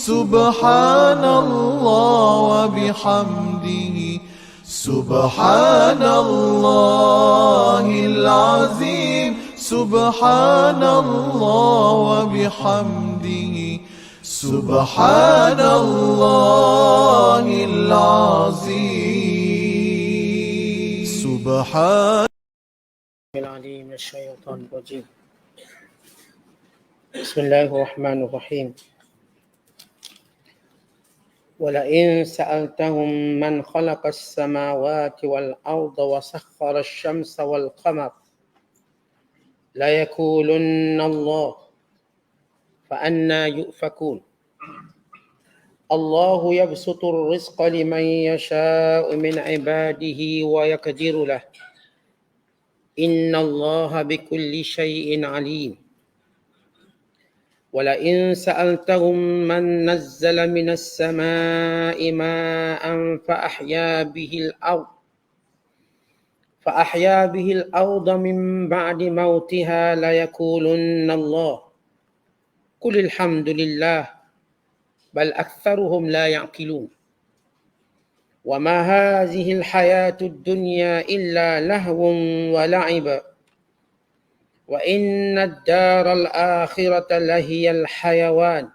سبحان الله وبحمده سبحان الله العظيم سبحان الله وبحمده سبحان الله العظيم سبحان العليم من الشيطان الرجيم. بسم الله الرحمن الرحيم. ولئن سألتهم من خلق السماوات والأرض وسخر الشمس والقمر ليقولن الله فأنى يؤفكون. الله يبسط الرزق لمن يشاء من عباده ويقدر له إن الله بكل شيء عليم. ولئن سألتهم من نزل من السماء ماء فأحيا به الأرض من بعد موتها ليقولن الله قل الحمد لله بل أكثرهم لا يعقلون. وما هذه الحياة الدنيا إلا لهو ولعب وإن الدار الآخرة لهي الحيوان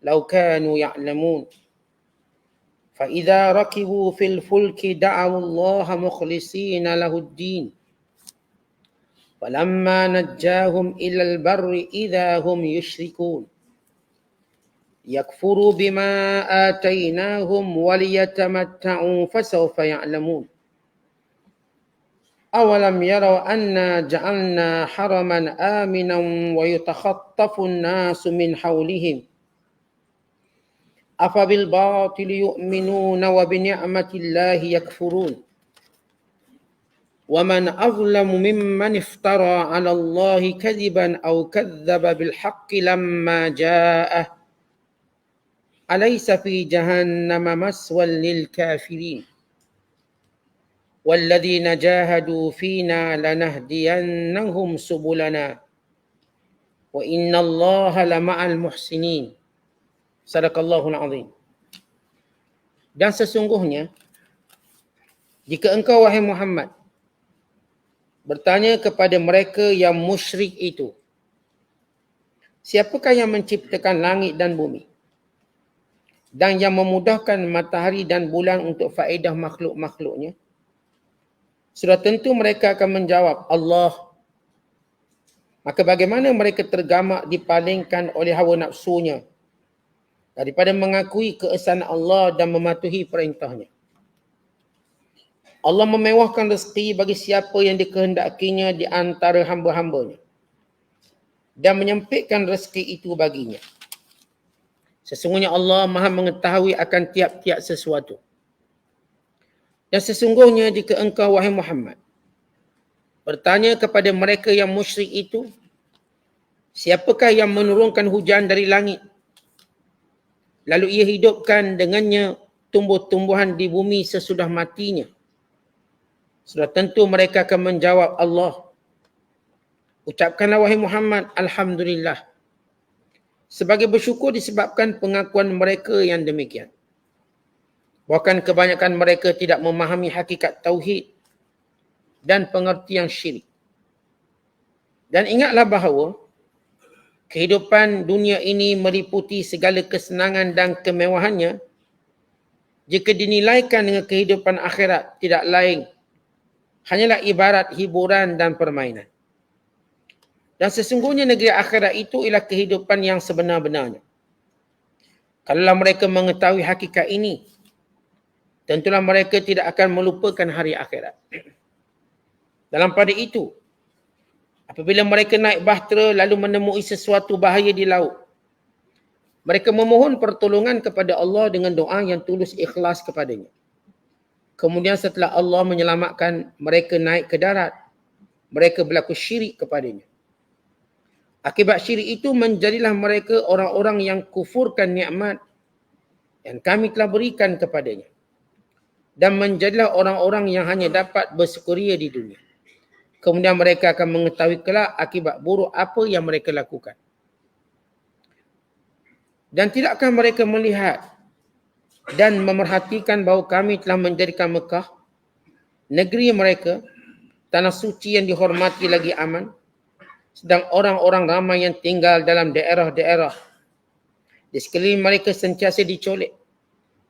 لو كانوا يعلمون. فإذا ركبوا في الفلك دعوا الله مخلصين له الدين فلما نجاهم إلى البر إذا هم يشركون. يكفروا بما آتيناهم وليتمتعوا فسوف يعلمون. أولم يروا أنا جعلنا حرما آمنا ويتخطف الناس من حولهم أفبالباطل يؤمنون وبنعمة الله يكفرون. ومن أظلم ممن افترى على الله كذبا أو كذب بالحق لما جاءه أليس في جهنم مسوى للكافرين. والذين جاهدوا فينا لنهدينهم سبلنا وإن الله لمع المحسنين. Sadaqallahul azim. Dan sesungguhnya jika engkau wahai Muhammad bertanya kepada mereka yang musyrik itu, siapakah yang menciptakan langit dan bumi dan yang memudahkan matahari dan bulan untuk faedah makhluk-makhluknya? Sudah tentu mereka akan menjawab, Allah. Maka bagaimana mereka tergamak dipalingkan oleh hawa nafsunya daripada mengakui keesaan Allah dan mematuhi perintahnya. Allah memewahkan rezeki bagi siapa yang dikehendakinya di antara hamba-hambanya dan menyempitkan rezeki itu baginya. Sesungguhnya Allah Maha mengetahui akan tiap-tiap sesuatu. Dan sesungguhnya jika engkau wahai Muhammad bertanya kepada mereka yang musyrik itu, siapakah yang menurunkan hujan dari langit lalu ia hidupkan dengannya tumbuh-tumbuhan di bumi sesudah matinya? Sudah tentu mereka akan menjawab, Allah. Ucapkanlah wahai Muhammad, Alhamdulillah, sebagai bersyukur disebabkan pengakuan mereka yang demikian. Bahkan kebanyakan mereka tidak memahami hakikat tauhid dan pengertian syirik. Dan ingatlah bahawa kehidupan dunia ini meliputi segala kesenangan dan kemewahannya. Jika dinilaikan dengan kehidupan akhirat, tidak lain hanyalah ibarat hiburan dan permainan. Dan sesungguhnya negeri akhirat itu ialah kehidupan yang sebenar-benarnya. Kalaulah mereka mengetahui hakikat ini, tentulah mereka tidak akan melupakan hari akhirat. Dalam pada itu, apabila mereka naik bahtera lalu menemui sesuatu bahaya di laut, mereka memohon pertolongan kepada Allah dengan doa yang tulus ikhlas kepadanya. Kemudian setelah Allah menyelamatkan mereka naik ke darat, mereka berlaku syirik kepadanya. Akibat syirik itu menjadilah mereka orang-orang yang kufurkan nikmat yang kami telah berikan kepadanya. Dan menjadilah orang-orang yang hanya dapat bersukaria di dunia. Kemudian mereka akan mengetahui kelak akibat buruk apa yang mereka lakukan. Dan tidakkah mereka melihat dan memerhatikan bahawa kami telah menjadikan Mekah, negeri mereka, tanah suci yang dihormati lagi aman, sedang orang-orang ramai yang tinggal dalam daerah-daerah di sekeliling mereka sentiasa dicolek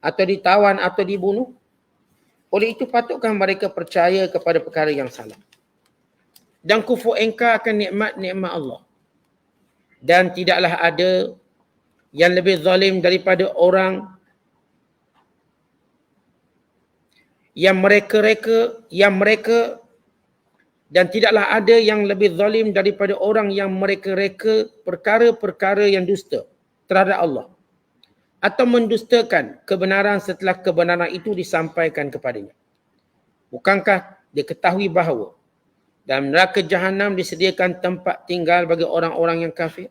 atau ditawan atau dibunuh. Oleh itu patutkah mereka percaya kepada perkara yang salah dan kufur engkar akan nikmat-nikmat Allah. Dan tidaklah ada yang lebih zalim daripada orang yang mereka dan tidaklah ada yang lebih zalim daripada orang yang mereka-reka perkara-perkara yang dusta terhadap Allah atau mendustakan kebenaran setelah kebenaran itu disampaikan kepadanya. Bukankah diketahui bahawa dalam neraka Jahannam disediakan tempat tinggal bagi orang-orang yang kafir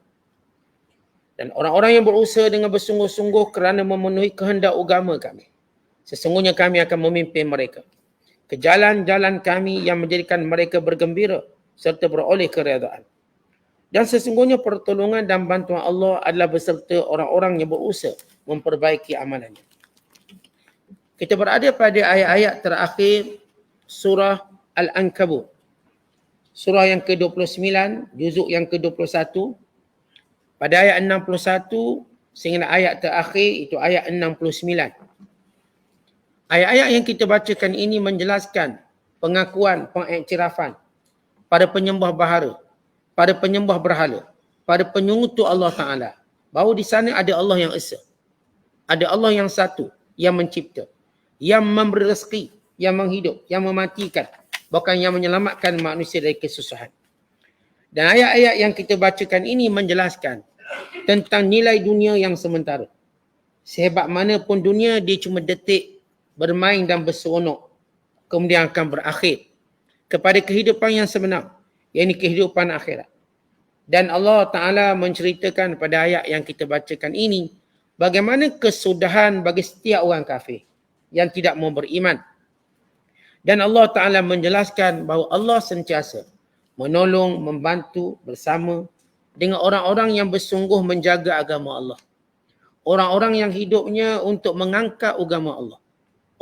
dan orang-orang yang berusaha dengan bersungguh-sungguh kerana memenuhi kehendak agama kami. Sesungguhnya kami akan memimpin mereka ke jalan-jalan kami yang menjadikan mereka bergembira serta beroleh keredaan. Dan sesungguhnya pertolongan dan bantuan Allah adalah beserta orang-orang yang berusaha memperbaiki amalannya. Kita berada pada ayat-ayat terakhir surah Al-Ankabut. Surah yang ke-29, juzuk yang ke-21. Pada ayat 61 sehingga ayat terakhir itu ayat 69. Ayat-ayat yang kita bacakan ini menjelaskan pengakuan, pengiktirafan pada penyembah bahara, pada penyembah berhala, pada penyekutu Allah Ta'ala. Bahawa di sana ada Allah yang esa. Ada Allah yang satu, yang mencipta, yang memberi rezeki, yang menghidup, yang mematikan, bukan yang menyelamatkan manusia dari kesusahan. Dan ayat-ayat yang kita bacakan ini menjelaskan tentang nilai dunia yang sementara. Sehebat mana pun dunia, dia cuma detik bermain dan berseronok, kemudian akan berakhir kepada kehidupan yang sebenar, iaitu kehidupan akhirat. Dan Allah Ta'ala menceritakan pada ayat yang kita bacakan ini, bagaimana kesudahan bagi setiap orang kafir yang tidak mau beriman. Dan Allah Ta'ala menjelaskan bahawa Allah sentiasa menolong, membantu bersama dengan orang-orang yang bersungguh menjaga agama Allah. Orang-orang yang hidupnya untuk mengangkat agama Allah.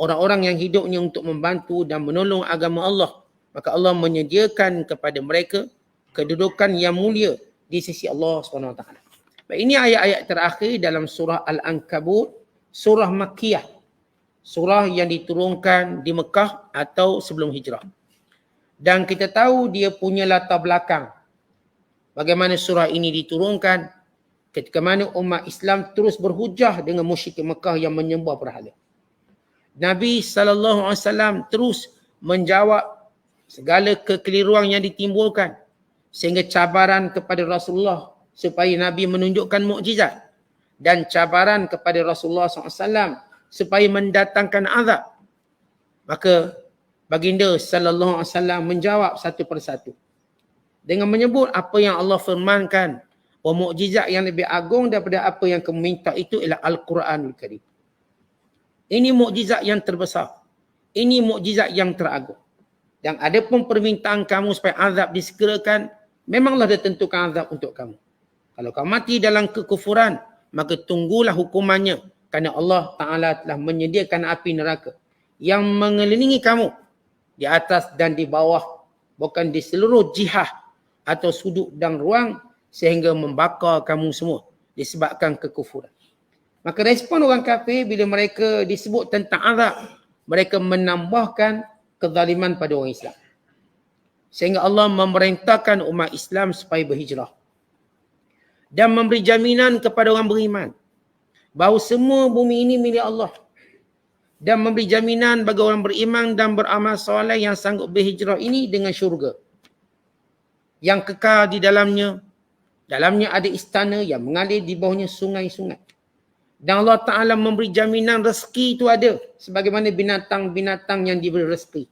Orang-orang yang hidupnya untuk membantu dan menolong agama Allah. Maka Allah menyediakan kepada mereka kedudukan yang mulia di sisi Allah SWT. Ini ayat-ayat terakhir dalam surah Al-Ankabut, surah Makkiyah. Surah yang diturunkan di Mekah atau sebelum hijrah. Dan kita tahu dia punya latar belakang. Bagaimana surah ini diturunkan ketika mana umat Islam terus berhujah dengan musyrik Mekah yang menyembah berhala. Nabi SAW terus menjawab segala kekeliruan yang ditimbulkan sehingga cabaran kepada Rasulullah supaya Nabi menunjukkan mukjizat dan cabaran kepada Rasulullah SAW supaya mendatangkan azab. Maka baginda SAW menjawab satu persatu dengan menyebut apa yang Allah firmankan, bahawa mukjizat yang lebih agung daripada apa yang kamu minta itu ialah Al-Quranul Karim. Ini mukjizat yang terbesar. Ini mukjizat yang teragung. Dan ada pun permintaan kamu supaya azab disegerakan, memanglah dia tentukan azab untuk kamu. Kalau kamu mati dalam kekufuran, maka tunggulah hukumannya. Kerana Allah Ta'ala telah menyediakan api neraka yang mengelilingi kamu di atas dan di bawah, bukan di seluruh jihah atau sudut dan ruang, sehingga membakar kamu semua disebabkan kekufuran. Maka respon orang kafir bila mereka disebut tentang azab, mereka menambahkan kezaliman pada orang Islam. Sehingga Allah memerintahkan umat Islam supaya berhijrah. Dan memberi jaminan kepada orang beriman bahawa semua bumi ini milik Allah. Dan memberi jaminan bagi orang beriman dan beramal soleh yang sanggup berhijrah ini dengan syurga yang kekal di dalamnya. Dalamnya ada istana yang mengalir di bawahnya sungai-sungai. Dan Allah Ta'ala memberi jaminan rezeki itu ada. Sebagaimana binatang-binatang yang diberi rezeki.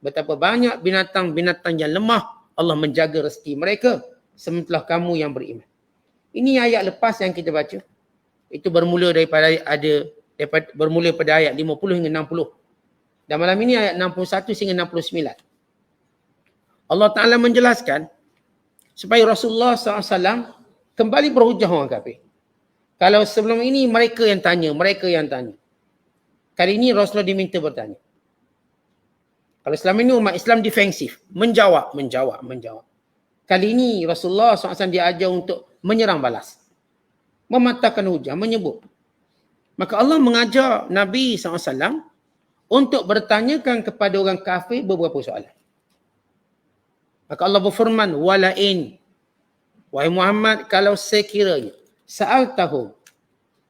Betapa banyak binatang-binatang yang lemah, Allah menjaga rezeki mereka. Sementara kamu yang beriman. Ini ayat lepas yang kita baca. Itu bermula bermula pada ayat 50 hingga 60. Dan malam ini ayat 61 hingga 69. Allah Ta'ala menjelaskan supaya Rasulullah SAW kembali berhujah orang kafir. Kalau sebelum ini mereka yang tanya. Kali ini Rasulullah diminta bertanya. Kalau selama ini umat Islam defensif. Menjawab. Kali ini Rasulullah SAW diajar untuk menyerang balas. Mematahkan hujah, menyebut. Maka Allah mengajar Nabi SAW untuk bertanyakan kepada orang kafir beberapa soalan. Maka Allah berfirman, walain, wahai Muhammad, kalau sekiranya sa'altahum,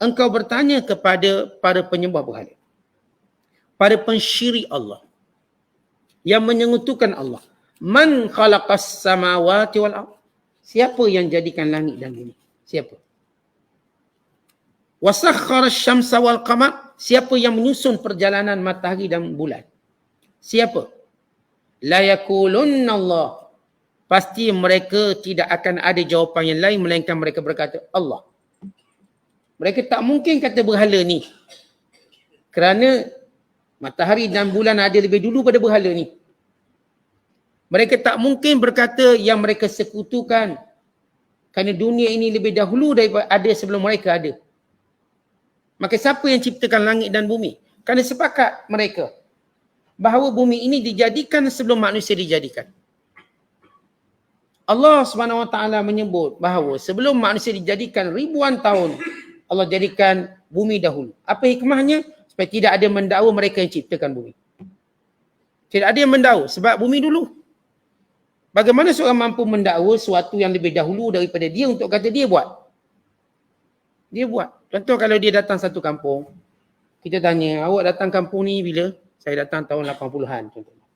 engkau bertanya kepada para penyembah berhala, para pensyirik Allah, yang menyekutukan Allah, man khalaqas samawati wal ardh, siapa yang jadikan langit dan bumi? Siapa? Wasakhkhara asy-syamsa wal qamar, siapa yang menyusun perjalanan matahari dan bulan? Siapa? La yakulunna Allah, pasti mereka tidak akan ada jawapan yang lain melainkan mereka berkata Allah. Mereka tak mungkin kata berhala ni, kerana matahari dan bulan ada lebih dulu pada berhala ni. Mereka tak mungkin berkata yang mereka sekutukan kerana dunia ini lebih dahulu daripada ada sebelum mereka ada. Maka siapa yang ciptakan langit dan bumi? Kerana sepakat mereka bahawa bumi ini dijadikan sebelum manusia dijadikan. Allah SWT menyebut bahawa sebelum manusia dijadikan ribuan tahun, Allah jadikan bumi dahulu. Apa hikmahnya? Supaya tidak ada mendakwa mereka yang ciptakan bumi. Tidak ada yang mendakwa sebab bumi dulu. Bagaimana seorang mampu mendakwa sesuatu yang lebih dahulu daripada dia untuk kata dia buat? Dia buat. Contoh kalau dia datang satu kampung, kita tanya, awak datang kampung ni bila? Saya datang tahun 80-an contohnya.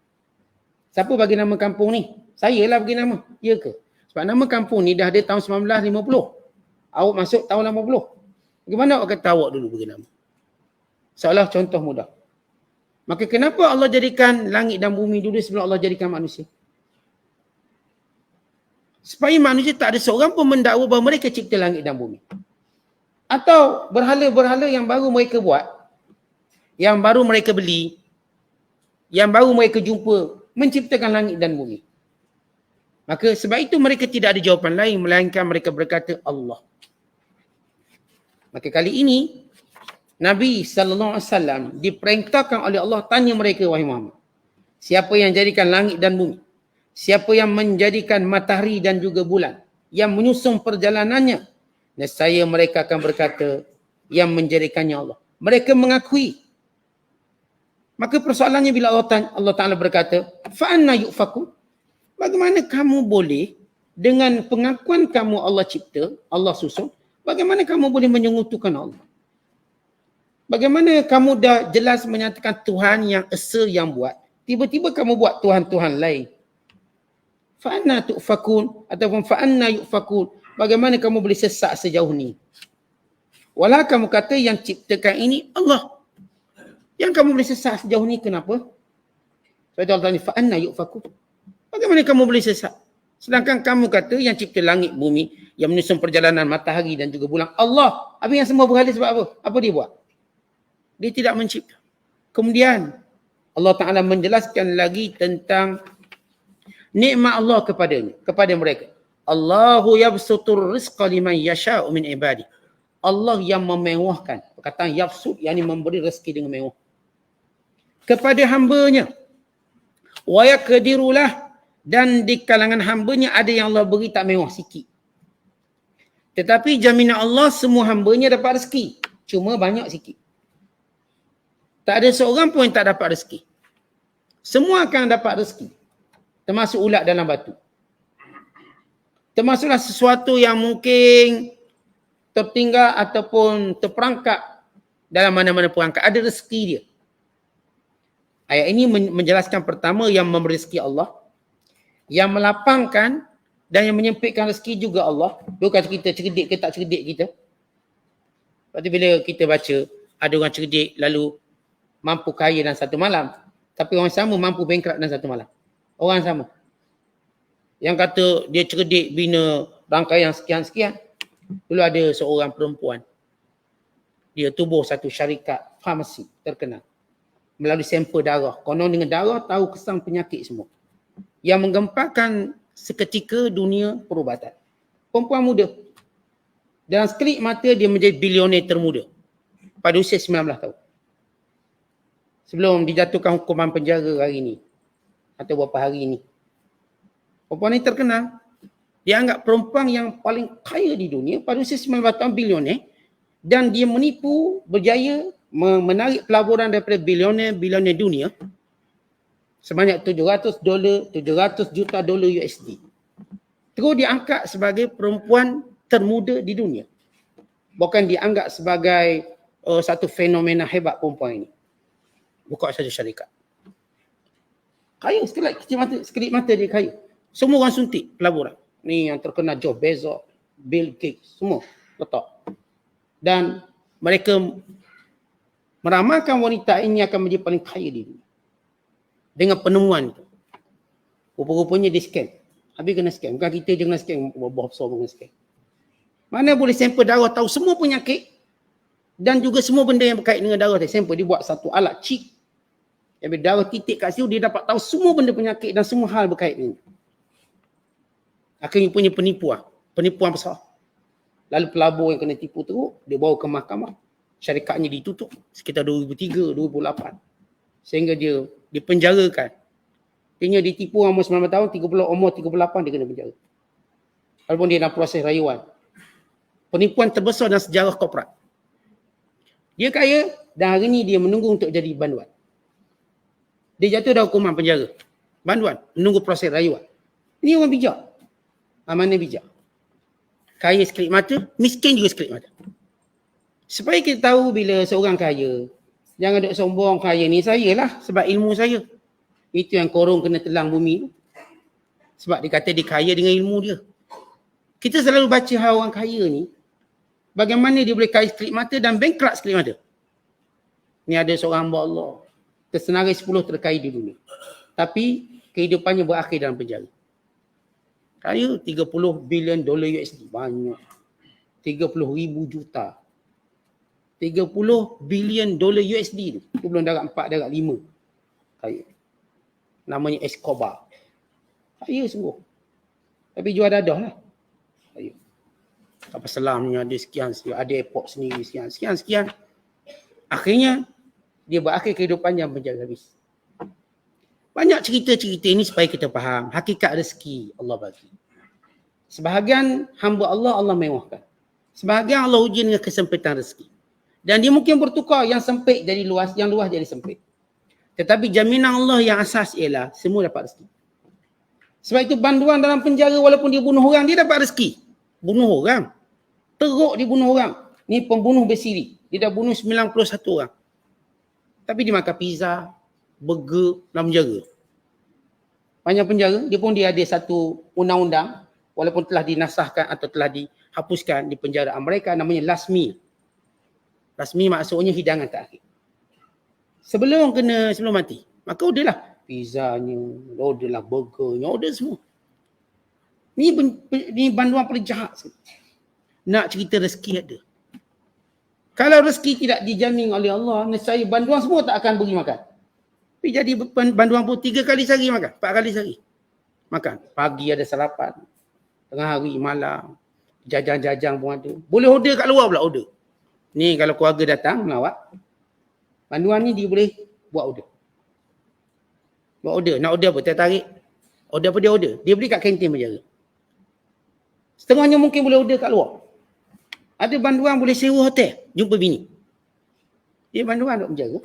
Siapa bagi nama kampung ni? Saya lah bagi nama. Ya ke? Sebab nama kampung ni dah ada tahun 1950. Awak masuk tahun 80. Bagaimana awak kata awak dulu bagi nama? Seolah contoh mudah. Maka kenapa Allah jadikan langit dan bumi dulu sebelum Allah jadikan manusia? Supaya manusia tak ada seorang pun mendakwa bahawa mereka cipta langit dan bumi. Atau berhala-berhala yang baru mereka buat, yang baru mereka beli, yang baru mereka jumpa, menciptakan langit dan bumi. Maka sebab itu mereka tidak ada jawapan lain melainkan mereka berkata Allah. Maka kali ini Nabi SAW diperintahkan oleh Allah tanya mereka, wahai Muhammad, siapa yang jadikan langit dan bumi? Siapa yang menjadikan matahari dan juga bulan? Yang menyusun perjalanannya? Nescaya mereka akan berkata yang menjadikannya Allah. Mereka mengakui. Maka persoalannya bila Allah Ta'ala berkata, fa'anna yu'faku? Bagaimana kamu boleh dengan pengakuan kamu Allah cipta, Allah susun, bagaimana kamu boleh menyekutukan Allah? Bagaimana kamu dah jelas menyatakan Tuhan yang esa yang buat, tiba-tiba kamu buat Tuhan-Tuhan lain? Fa'anna tu'fakun ataupun fa'anna yu'fakun? Bagaimana kamu boleh sesat sejauh ni? Walau kamu kata yang ciptakan ini Allah. Yang kamu boleh sesat sejauh ni kenapa? Sebab Allah tanya, fa'anna yu'fakun? Bagaimana kamu boleh sesat? Sedangkan kamu kata yang cipta langit bumi, yang menyusun perjalanan matahari dan juga bulan Allah. Habis yang semua berhala sebab apa? Apa dia buat? Dia tidak mencipta. Kemudian Allah Ta'ala menjelaskan lagi tentang nikmat Allah kepada mereka. Allahu yabsutur rizqa liman yasha'u min ibadi. Allah yang memewahkan. Perkataan yabsut, yakni memberi rezeki dengan mewah kepada hambanya. Wa yaqdirulah, dan di kalangan hambanya ada yang Allah beri tak mewah sikit. Tetapi jaminan Allah semua hambanya dapat rezeki. Cuma banyak sikit. Tak ada seorang pun yang tak dapat rezeki. Semua akan dapat rezeki. Termasuk ulat dalam batu. Termasuklah sesuatu yang mungkin tertinggal ataupun terperangkap dalam mana-mana perangkap. Ada rezeki dia. Ayat ini menjelaskan pertama yang memberi rezeki Allah. Yang melapangkan dan yang menyempitkan rezeki juga Allah. Bukan kita cerdik ke tak cerdik kita. Lepas tu bila kita baca, ada orang cerdik lalu mampu kaya dalam satu malam. Tapi orang sama mampu bankrupt dalam satu malam. Orang sama. Yang kata dia cerdik bina rangkaian sekian-sekian. Dulu ada seorang perempuan. Dia tubuh satu syarikat farmasi terkenal. Melalui sampel darah. Konon dengan darah tahu kesan penyakit semua. Yang menggemparkan seketika dunia perubatan. Perempuan muda. Dalam sekelip mata dia menjadi bilioner termuda pada usia 19 tahun. Sebelum dijatuhkan hukuman penjara hari ini atau beberapa hari ini. Perempuan ni terkenal. Dia anggap perempuan yang paling kaya di dunia pada usia 19 tahun, bilioner, dan dia menipu, berjaya menarik pelaburan daripada bilioner dunia sebanyak $700 juta dolar USD. Terus diangkat sebagai perempuan termuda di dunia. Bukan dianggap sebagai satu fenomena hebat perempuan ini. Buka saja syarikat. Kaya sekelip mata dia kaya. Semua orang suntik pelaburan. Ni yang terkenal Jeff Bezos, Bill Gates, semua letak. Dan mereka meramalkan wanita ini akan menjadi paling kaya di dunia. Dengan penemuan itu. Rupa-rupanya dia scam. Habis kena scam. Bukan kita je kena scam. Besar pun kena scam. Mana boleh sampel darah tahu semua penyakit dan juga semua benda yang berkait dengan darah. Sampel dia buat satu alat chip. Yang darah titik kat situ dia dapat tahu semua benda penyakit dan semua hal berkait dengan. Akhirnya punya penipuan besar. Lalu pelabur yang kena tipu teruk, dia bawa ke mahkamah. Syarikatnya ditutup sekitar 2003, 2008. Sehingga dia dipenjarakan. Akhirnya ditipu umur 19 tahun, umur 38 dia kena penjara. Walaupun dia dalam proses rayuan. Penipuan terbesar dalam sejarah korporat. Dia kaya dan hari ini dia menunggu untuk jadi banduan. Dia jatuh dalam hukuman penjara. Banduan, menunggu proses rayuan. Ini orang bijak. Mana bijak? Kaya sekelip mata, miskin juga sekelip mata. Supaya kita tahu bila seorang kaya, jangan duk sombong kaya ni saya lah sebab ilmu saya. Itu yang korong kena telang bumi tu. Sebab dia kata dia kaya dengan ilmu dia. Kita selalu baca hal orang kaya ni, bagaimana dia boleh kaya sekelip mata dan bankrupt sekelip mata. Ni ada seorang hamba Allah, tersenarai 10 terkaya di dunia. Tapi kehidupannya berakhir dalam penjara. Kaya $30 bilion USD. Banyak. 30,000 juta. 30 bilion dolar USD tu. Itu belum darab 4, darab 5. Kaya. Namanya Escobar. Kaya sungguh. Tapi jual dadah lah. Kaya. Kapal selamnya ada sekian. Ada airport sendiri sekian. Akhirnya, dia berakhir kehidupan yang penjara habis. Banyak cerita-cerita ini supaya kita faham. Hakikat rezeki Allah bagi. Sebahagian hamba Allah mewahkan. Sebahagian Allah uji dengan kesempitan rezeki. Dan dia mungkin bertukar yang sempit jadi luas, yang luas jadi sempit. Tetapi jaminan Allah yang asas ialah semua dapat rezeki. Sebab itu banduan dalam penjara walaupun dia bunuh orang, dia dapat rezeki. Bunuh orang. Teruk dia bunuh orang. Ni pembunuh bersiri. Dia dah bunuh 91 orang. Tapi dia makan pizza, burger dalam penjara. Banyak penjara, dia ada satu undang-undang walaupun telah dinasahkan atau telah dihapuskan di penjaraan mereka, namanya last meal. Last meal maksudnya hidangan terakhir. Sebelum mati, maka orderlah pizzanya, orderlah burgernya, order semua. Ni banduan paling jahat. Nak cerita rezeki ada. Kalau rezeki tidak dijamin oleh Allah, nescaya banduan semua tak akan beri makan. Tapi jadi banduan pun 3 kali sehari makan, 4 kali sehari. Makan. Pagi ada sarapan, tengah hari, malam, jajan-jajan pun ada. Boleh order kat luar pula order. Ni kalau keluarga datang melawat, banduan ni dia boleh buat order. Buat order. Nak order apa? Tertarik. Order apa dia order? Dia beli kat kantin penjara. Setengahnya mungkin boleh order kat luar. Ada banduan boleh sewa hotel, jumpa bini. Dia banduan duk penjara.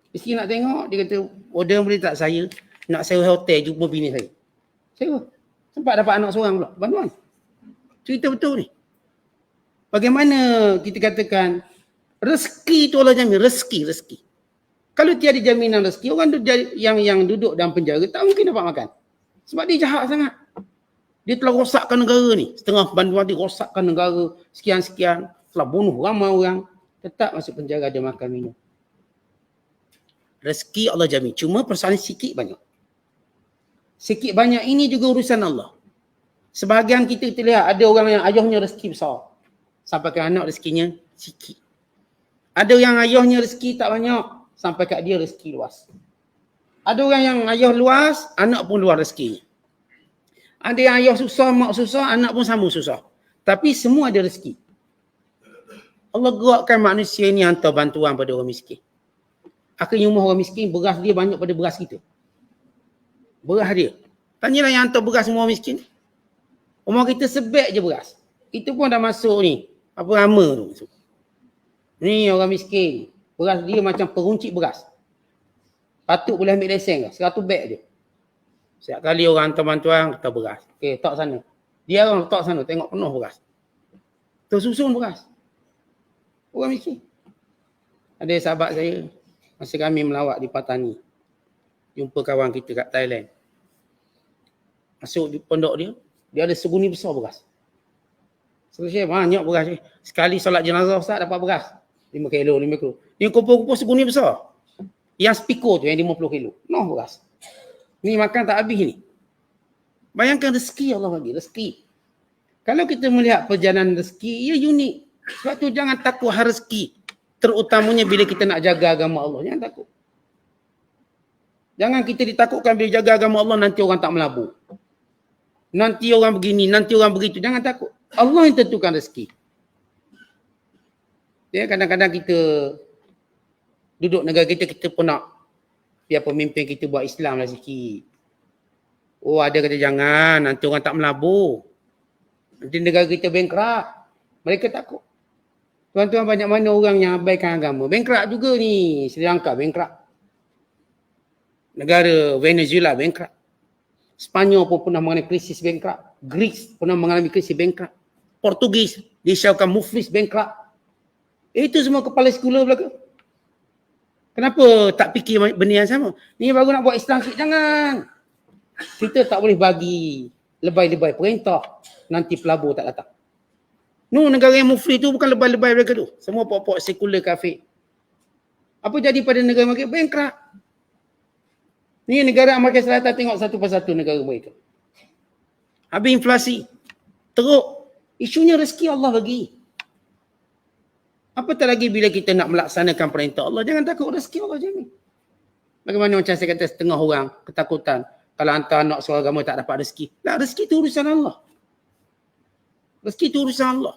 Isteri nak tengok, dia kata, order boleh tak saya nak sewa hotel jumpa bini saya. Sewa. Sempat dapat anak seorang pula. Banduan. Cerita betul ni. Bagaimana kita katakan rezeki tu Allah jamin. Rezeki. Kalau tiada jaminan rezeki, orang yang duduk dalam penjara tak mungkin dapat makan. Sebab dia jahat sangat. Dia telah rosakkan negara ni. Setengah banduan dia rosakkan negara sekian-sekian. Telah bunuh ramai orang. Tetap masuk penjara ada makan minum. Rezeki Allah jamin. Cuma persoalan sikit banyak. Sikit banyak ini juga urusan Allah. Sebahagian kita lihat ada orang yang ayahnya rezeki besar. Sampai ke anak rezekinya sikit. Ada yang ayahnya rezeki tak banyak. Sampai kat dia rezeki luas. Ada orang yang ayah luas, anak pun luas rezekinya. Ada yang ayah susah, mak susah, anak pun sama susah. Tapi semua ada rezeki. Allah gerakkan manusia ni hantar bantuan pada orang miskin. Akhirnya rumah orang miskin, beras dia banyak pada beras kita. Beras dia. Tanyalah yang hantar beras semua orang miskin. Rumah kita sebek je beras. Itu pun dah masuk ni. Apa nama tu masuk. Ni orang miskin. Beras dia macam peruncit beras. Patut boleh ambil lesen ke? 100 beg je. Setiap kali orang hantar bantuan, kata beras. Okey, letak sana. Dia orang letak sana, tengok penuh beras. Tersusun beras. Orang miskin. Ada sahabat saya, masa kami melawat di Patani. Jumpa kawan kita kat Thailand. Masuk di pondok dia, dia ada seguni besar beras. Selesai banyak beras. Sekali solat jenazah Ustaz dapat beras. 5 kilo. Dia kumpul-kumpul seguni besar. Yang speaker tu yang 50 kilo. Noh beras. Ni makan tak habis ni. Bayangkan rezeki Allah bagi. Rezeki. Kalau kita melihat perjalanan rezeki, ia unik. Sebab tu jangan takut hal rezeki. Terutamanya bila kita nak jaga agama Allah. Jangan takut. Jangan kita ditakutkan bila jaga agama Allah nanti orang tak melabur. Nanti orang begini, nanti orang begitu. Jangan takut. Allah yang tentukan rezeki. Ya, kadang-kadang kita duduk negara kita pun nak biar pemimpin kita buat Islam lah sikit. Oh, ada kata jangan, nanti orang tak melabur. Nanti negara kita bankrupt. Mereka takut. Tuan-tuan, banyak mana orang yang abaikan agama. Bankrupt juga ni. Sri Lanka bankrupt. Negara Venezuela bankrupt. Sepanyol pun pernah mengalami krisis bankrupt. Greece pernah mengalami krisis bankrupt. Portugis disyaratkan muflis bankrupt. Itu semua kepala sekolah belaka. Kenapa tak fikir benda yang sama? Ni baru nak buat Islam sikit. Jangan. Kita tak boleh bagi lebay-lebay perintah. Nanti pelabur tak datang. Negara yang muflis tu bukan lebay-lebay mereka tu. Semua pokok-pokok sekular kafir. Apa jadi pada negara mereka? Bankrupt. Ni negara Amerika Selatan, tengok satu persatu negara mereka. Habis inflasi. Teruk. Isunya rezeki Allah bagi. Apatah lagi bila kita nak melaksanakan perintah Allah. Jangan takut rezeki Allah jamin. Bagaimana macam saya kata setengah orang ketakutan. Kalau hantar anak seorang agama tak dapat rezeki. Nah, rezeki itu urusan Allah. Rezeki itu urusan Allah.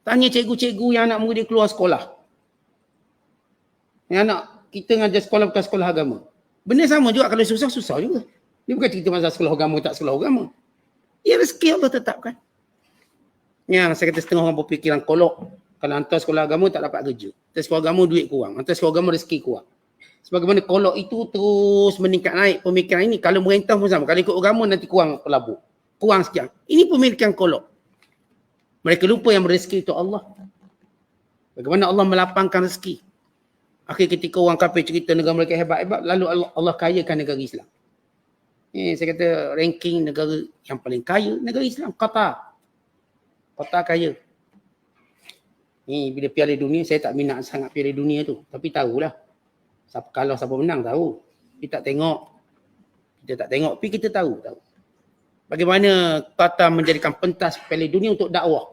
Tanya cikgu-cikgu yang anak murid dia keluar sekolah. Yang anak kita ngajar sekolah bukan sekolah agama. Benda sama juga kalau susah juga. Dia bukan cerita masalah sekolah agama tak sekolah agama. Ya, rezeki Allah tetapkan. Ya, saya kata setengah orang berfikiran kolok. Kalau hantar sekolah agama tak dapat kerja. Hantar sekolah agama duit kurang. Hantar sekolah agama rezeki kurang. Sebagaimana kolok itu terus meningkat naik pemikiran ini. Kalau merintah pun sama. Kalau ikut agama nanti kurang pelabur. Kurang sekian. Ini pemikiran kolok. Mereka lupa yang berezeki itu Allah. Bagaimana Allah melapangkan rezeki. Akhir ketika orang kafir cerita negara mereka hebat-hebat. Lalu Allah kayakan negara Islam. Saya kata ranking negara yang paling kaya. Negara Islam. Qatar. Qatar kaya. Ni bila Piala Dunia, saya tak minat sangat Piala Dunia tu. Tapi tahulah. Kalau siapa menang tahu. Kita tak tengok. Tapi kita tahu. Bagaimana Qatar menjadikan pentas Piala Dunia untuk dakwah.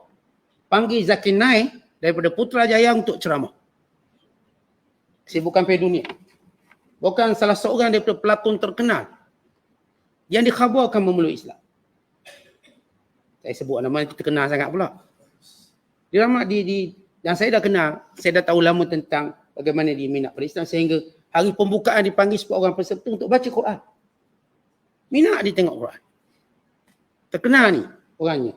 Panggil Zakir Naik daripada Putrajaya untuk ceramah. Kesibukan Piala Dunia. Bukan salah seorang daripada pelakon terkenal yang dikhabarkan memeluk Islam. Saya sebut nama kita kenal sangat pula. Dia lama yang saya dah kenal, saya dah tahu lama tentang bagaimana dia minat pada Islam sehingga hari pembukaan dipanggil 10 orang peserta untuk baca Quran. Minat dia tengok Quran. Terkenal ni orangnya.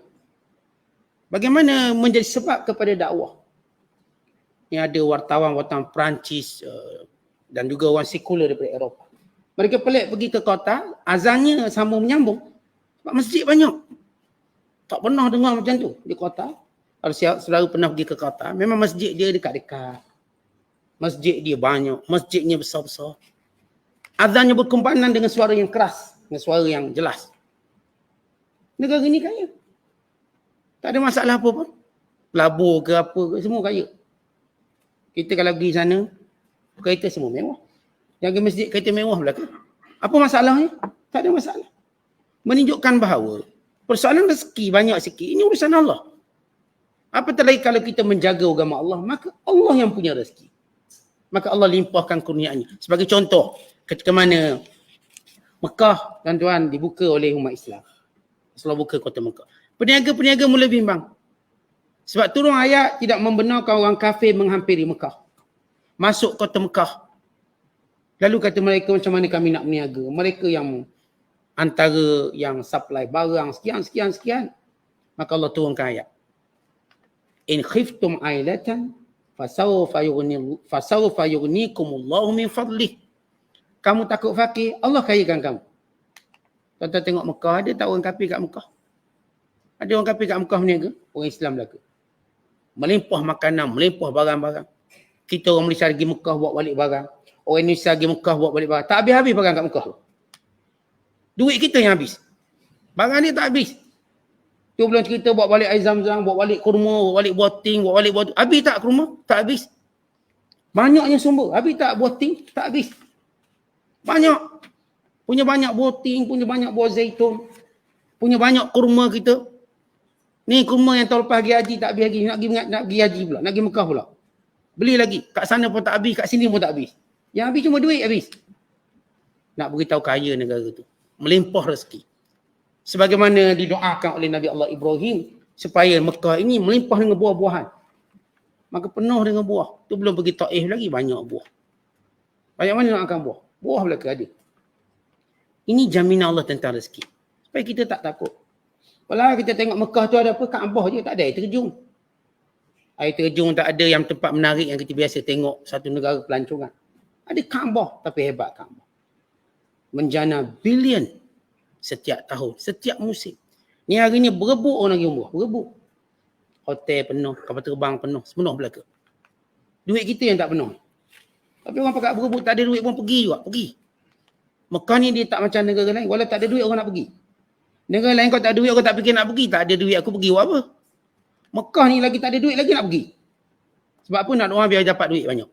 Bagaimana menjadi sebab kepada dakwah. Ni ada wartawan Perancis dan juga orang sekular daripada Eropah. Mereka pelik pergi ke kota, azannya sambung menyambung. Sebab masjid banyak. Tak pernah dengar macam tu di kota. Kalau saudara pernah pergi ke kota, memang masjid dia dekat-dekat. Masjid dia banyak, masjidnya besar-besar. Azannya berkumpulan dengan suara yang keras, dengan suara yang jelas. Negara ni kaya. Tak ada masalah apa pun. Pelabur ke apa ke, semua kaya. Kita kalau pergi sana, kereta semua mewah. Jaga masjid kereta mewah belakang. Apa masalahnya? Tak ada masalah. Menunjukkan bahawa persoalan rezeki banyak sikit, ini urusan Allah. Apatah lagi kalau kita menjaga agama Allah, maka Allah yang punya rezeki. Maka Allah limpahkan kurniaannya. Sebagai contoh, ketika mana Mekah, tuan-tuan, dibuka oleh umat Islam. Rasulullah buka kota Mekah. Peniaga-peniaga mula bimbang. Sebab turun ayat tidak membenarkan orang kafir menghampiri Mekah. Masuk kota Mekah. Lalu kata mereka, macam mana kami nak berniaga? Mereka yang antara yang supply barang sekian. Maka Allah turunkan ayat. In khiftum ailatan fasawfa yughnikumullahu min fadlih. Kamu takut fakir, Allah kayakan kamu. Tuan-tuan tengok Mekah, ada tak orang kafir kat Mekah? Ada orang kafir kat Mekah berniaga? Orang Islam belaka. Melimpah makanan, melimpah barang-barang. Kita orang Malaysia pergi Mekah buat balik barang. Orang Indonesia pergi Mekah buat balik barang. Tak habis-habis barang kat Mekah. Duit kita yang habis. Barang ni tak habis. Tu belum cerita buat balik air zam-zam, buat balik kurma, buat balik buating, buat balik buating. Habis tak kurma? Tak habis. Banyaknya sumber. Habis tak buating? Tak habis. Banyak. Punya banyak buating, punya banyak buah zaitun. Punya banyak kurma kita. Ni kurma yang tahun lepas pergi haji tak habis lagi. Nak pergi haji pula. Nak pergi Mekah pula. Beli lagi. Kat sana pun tak habis, kat sini pun tak habis. Yang habis cuma duit habis. Nak beritahu kaya negara tu. Melimpah rezeki. Sebagaimana didoakan oleh Nabi Allah Ibrahim supaya Mekah ini melimpah dengan buah-buahan. Maka penuh dengan buah. Tu belum pergi Taif lagi, banyak buah. Banyak mana nak makan buah? Buah belaka ada. Ini jaminan Allah tentang rezeki. Supaya kita tak takut. Walau kita tengok Mekah tu ada apa? Kaabah je, tak ada air terjun. Air terjun tak ada yang tempat menarik yang kita biasa tengok satu negara pelancongan. Ada Kaabah, tapi hebat Kaabah. Menjana bilion setiap tahun, setiap musim. Ni hari ni berebut orang pergi umrah, berebut. Hotel penuh, kapal terbang penuh, sepenuh belaka. Duit kita yang tak penuh. Tapi orang pakat berebut tak ada duit pun pergi juga, pergi. Mekah ni dia tak macam negara lain, walau tak ada duit orang nak pergi. Negara lain kau tak ada duit, orang tak fikir nak pergi, tak ada duit aku pergi buat apa? Mekah ni lagi tak ada duit lagi nak pergi. Sebab apa? Nak orang biar dapat duit banyak.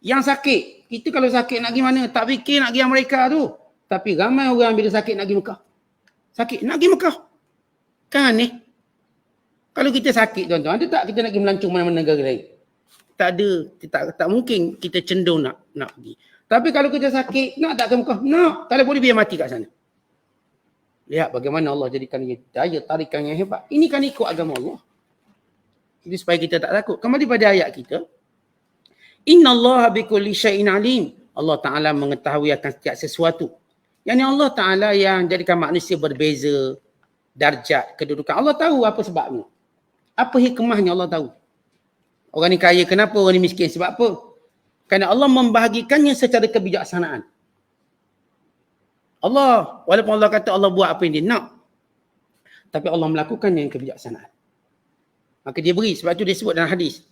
Yang sakit, kita kalau sakit nak pergi mana? Tak fikir nak pergi Amerika tu. Tapi ramai orang bila sakit nak pergi Mekah. Sakit, nak pergi Mekah. Kan aneh? Kalau kita sakit tuan-tuan, ada tak kita nak pergi melancong mana-mana negara lain? Tak ada. Tak mungkin kita cenderung nak pergi. Tapi kalau kita sakit, nak tak ke Mekah? Nak. Kalau boleh biar mati kat sana. Lihat bagaimana Allah jadikan daya tarikan yang hebat. Ini kan ikut agama Allah. Jadi supaya kita tak takut. Kembali pada ayat kita. Innallaha bikulli syai'in alim. Allah Ta'ala mengetahui akan setiap sesuatu. Yang ni Allah Ta'ala yang jadikan manusia berbeza darjat, kedudukan. Allah tahu apa sebabnya. Apa hikmahnya Allah tahu. Orang ni kaya kenapa, orang ni miskin sebab apa? Kerana Allah membahagikannya secara kebijaksanaan. Allah, walaupun Allah kata Allah buat apa yang dia nak. Tapi Allah melakukannya yang kebijaksanaan. Maka dia beri, sebab tu dia sebut dalam hadis.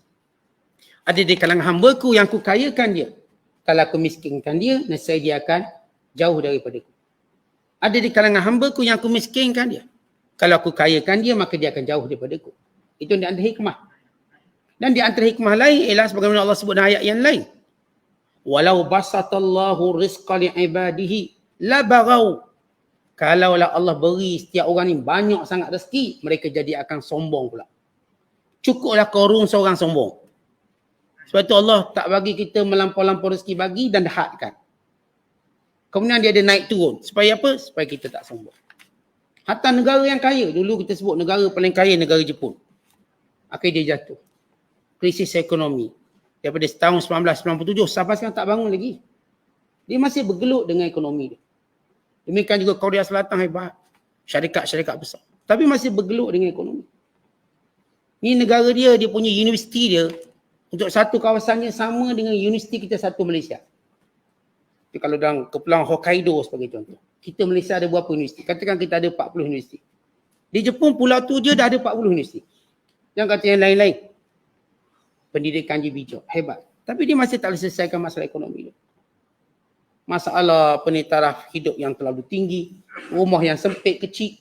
Ada di kalangan hamba-Ku yang Ku kayakan dia. Kalau aku miskinkan dia, nescaya dia akan jauh daripada Ku. Ada di kalangan hamba-Ku yang Ku miskinkan dia. Kalau aku kayakan dia, maka dia akan jauh daripada Ku. Itu di antara hikmah. Dan di antara hikmah lain ialah sebagaimana Allah sebut dalam ayat yang lain. Walau basatallahu rizqa li'ibadihi labaghaw. Kalaulah Allah beri setiap orang ni banyak sangat rezeki, mereka jadi akan sombong pula. Cukuplah korun seorang sombong. Sebab tu Allah tak bagi kita melampau-lampau rezeki bagi dan dahadkan. Kemudian dia ada naik turun. Supaya apa? Supaya kita tak sombong. Hatta negara yang kaya, dulu kita sebut negara paling kaya negara Jepun. Akhirnya dia jatuh. Krisis ekonomi. Daripada tahun 1997 sampai sekarang tak bangun lagi. Dia masih bergelut dengan ekonomi dia. Demikian juga Korea Selatan hebat. Syarikat-syarikat besar. Tapi masih bergelut dengan ekonomi. Ni negara dia, dia punya universiti dia untuk satu kawasannya sama dengan universiti kita satu Malaysia. Tapi kalau dalam kepulauan Hokkaido sebagai contoh. Kita Malaysia ada berapa universiti? Katakan kita ada 40 universiti. Di Jepun pulau tu je dah ada 40 universiti. Yang kata yang lain-lain. Pendidikan je bijak. Hebat. Tapi dia masih tak boleh selesaikan masalah ekonomi dia. Masalah taraf hidup yang terlalu tinggi. Rumah yang sempit, kecil.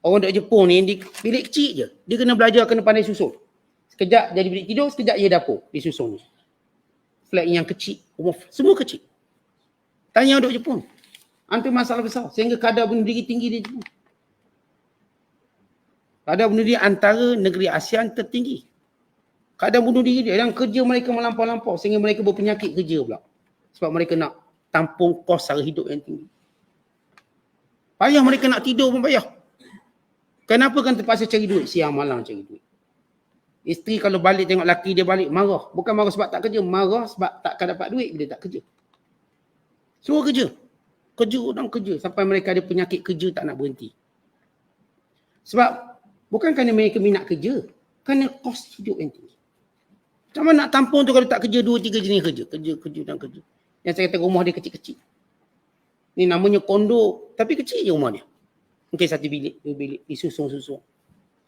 Orang duduk Jepun ni, di bilik kecil je. Dia kena belajar, kena pandai susun. Sekejap jadi bilik tidur, sekejap dia dapur. Disusun. Flat yang kecil. Rumah semua kecil. Tanya orang duduk Jepun. Itu masalah besar. Sehingga kadar bunuh diri tinggi di Jepun. Kadar bunuh diri antara negeri ASEAN tertinggi. Kadar bunuh diri dia. Dan kerja mereka melampau-lampau. Sehingga mereka berpenyakit kerja pula. Sebab mereka nak tampung kos sara hidup yang tinggi. Payah mereka nak tidur pun payah. Kenapa kan terpaksa cari duit? Siang malam cari duit. Isteri kalau balik tengok laki dia balik, marah. Bukan marah sebab tak kerja, marah sebab takkan dapat duit bila tak kerja. Semua kerja. Kerja dan kerja. Sampai mereka ada penyakit kerja tak nak berhenti. Sebab bukan kerana mereka minat kerja, kerana kos hidup yang tinggi. Macam mana nak tampung tu kalau tak kerja 2-3 jenis kerja. Kerja dan kerja. Yang saya kata rumah dia kecil-kecil. Ni namanya kondo, tapi kecil je rumah dia. Mungkin 1 bilik, 2 bilik, disusun-susun.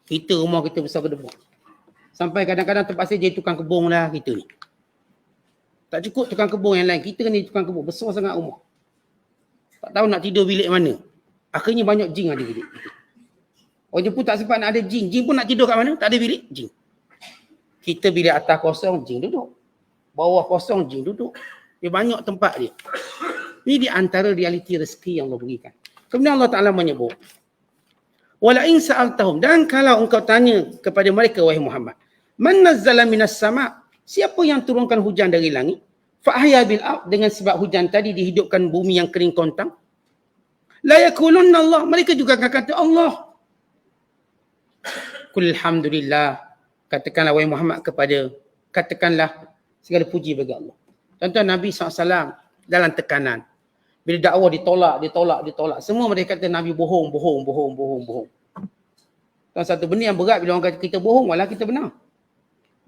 Kita rumah kita besar gedebuk. Sampai kadang-kadang terpaksa jadi tukang kebun lah kita ni. Tak cukup tukang kebun yang lain. Kita kena jadi tukang kebun. Besar sangat rumah. Tak tahu nak tidur bilik mana. Akhirnya banyak jin ada bilik. Orang Jepun tak sempat nak ada jin. Jin pun nak tidur kat mana? Tak ada bilik. Jin. Kita bilik atas kosong, jin duduk. Bawah kosong, jin duduk. Dia banyak tempat dia. Ini di antara realiti rezeki yang Allah berikan. Kemudian Allah Ta'ala menyebut. Wala in sa'altahum. Dan kalau engkau tanya kepada mereka, wahai Muhammad. Man nazzala minas sama'. Siapa yang turunkan hujan dari langit? Fa'ahya bil ard. Dengan sebab hujan tadi dihidupkan bumi yang kering kontang. La yakulunna Allah. Mereka juga akan kata Allah. Qul alhamdulillah. Katakanlah wahai Muhammad katakanlah segala puji bagi Allah. Tuan-tuan Nabi SAW dalam tekanan. Bila dakwah ditolak. Semua mereka kata Nabi bohong. Dan satu benda yang berat bila orang kata kita bohong, walau kita benar.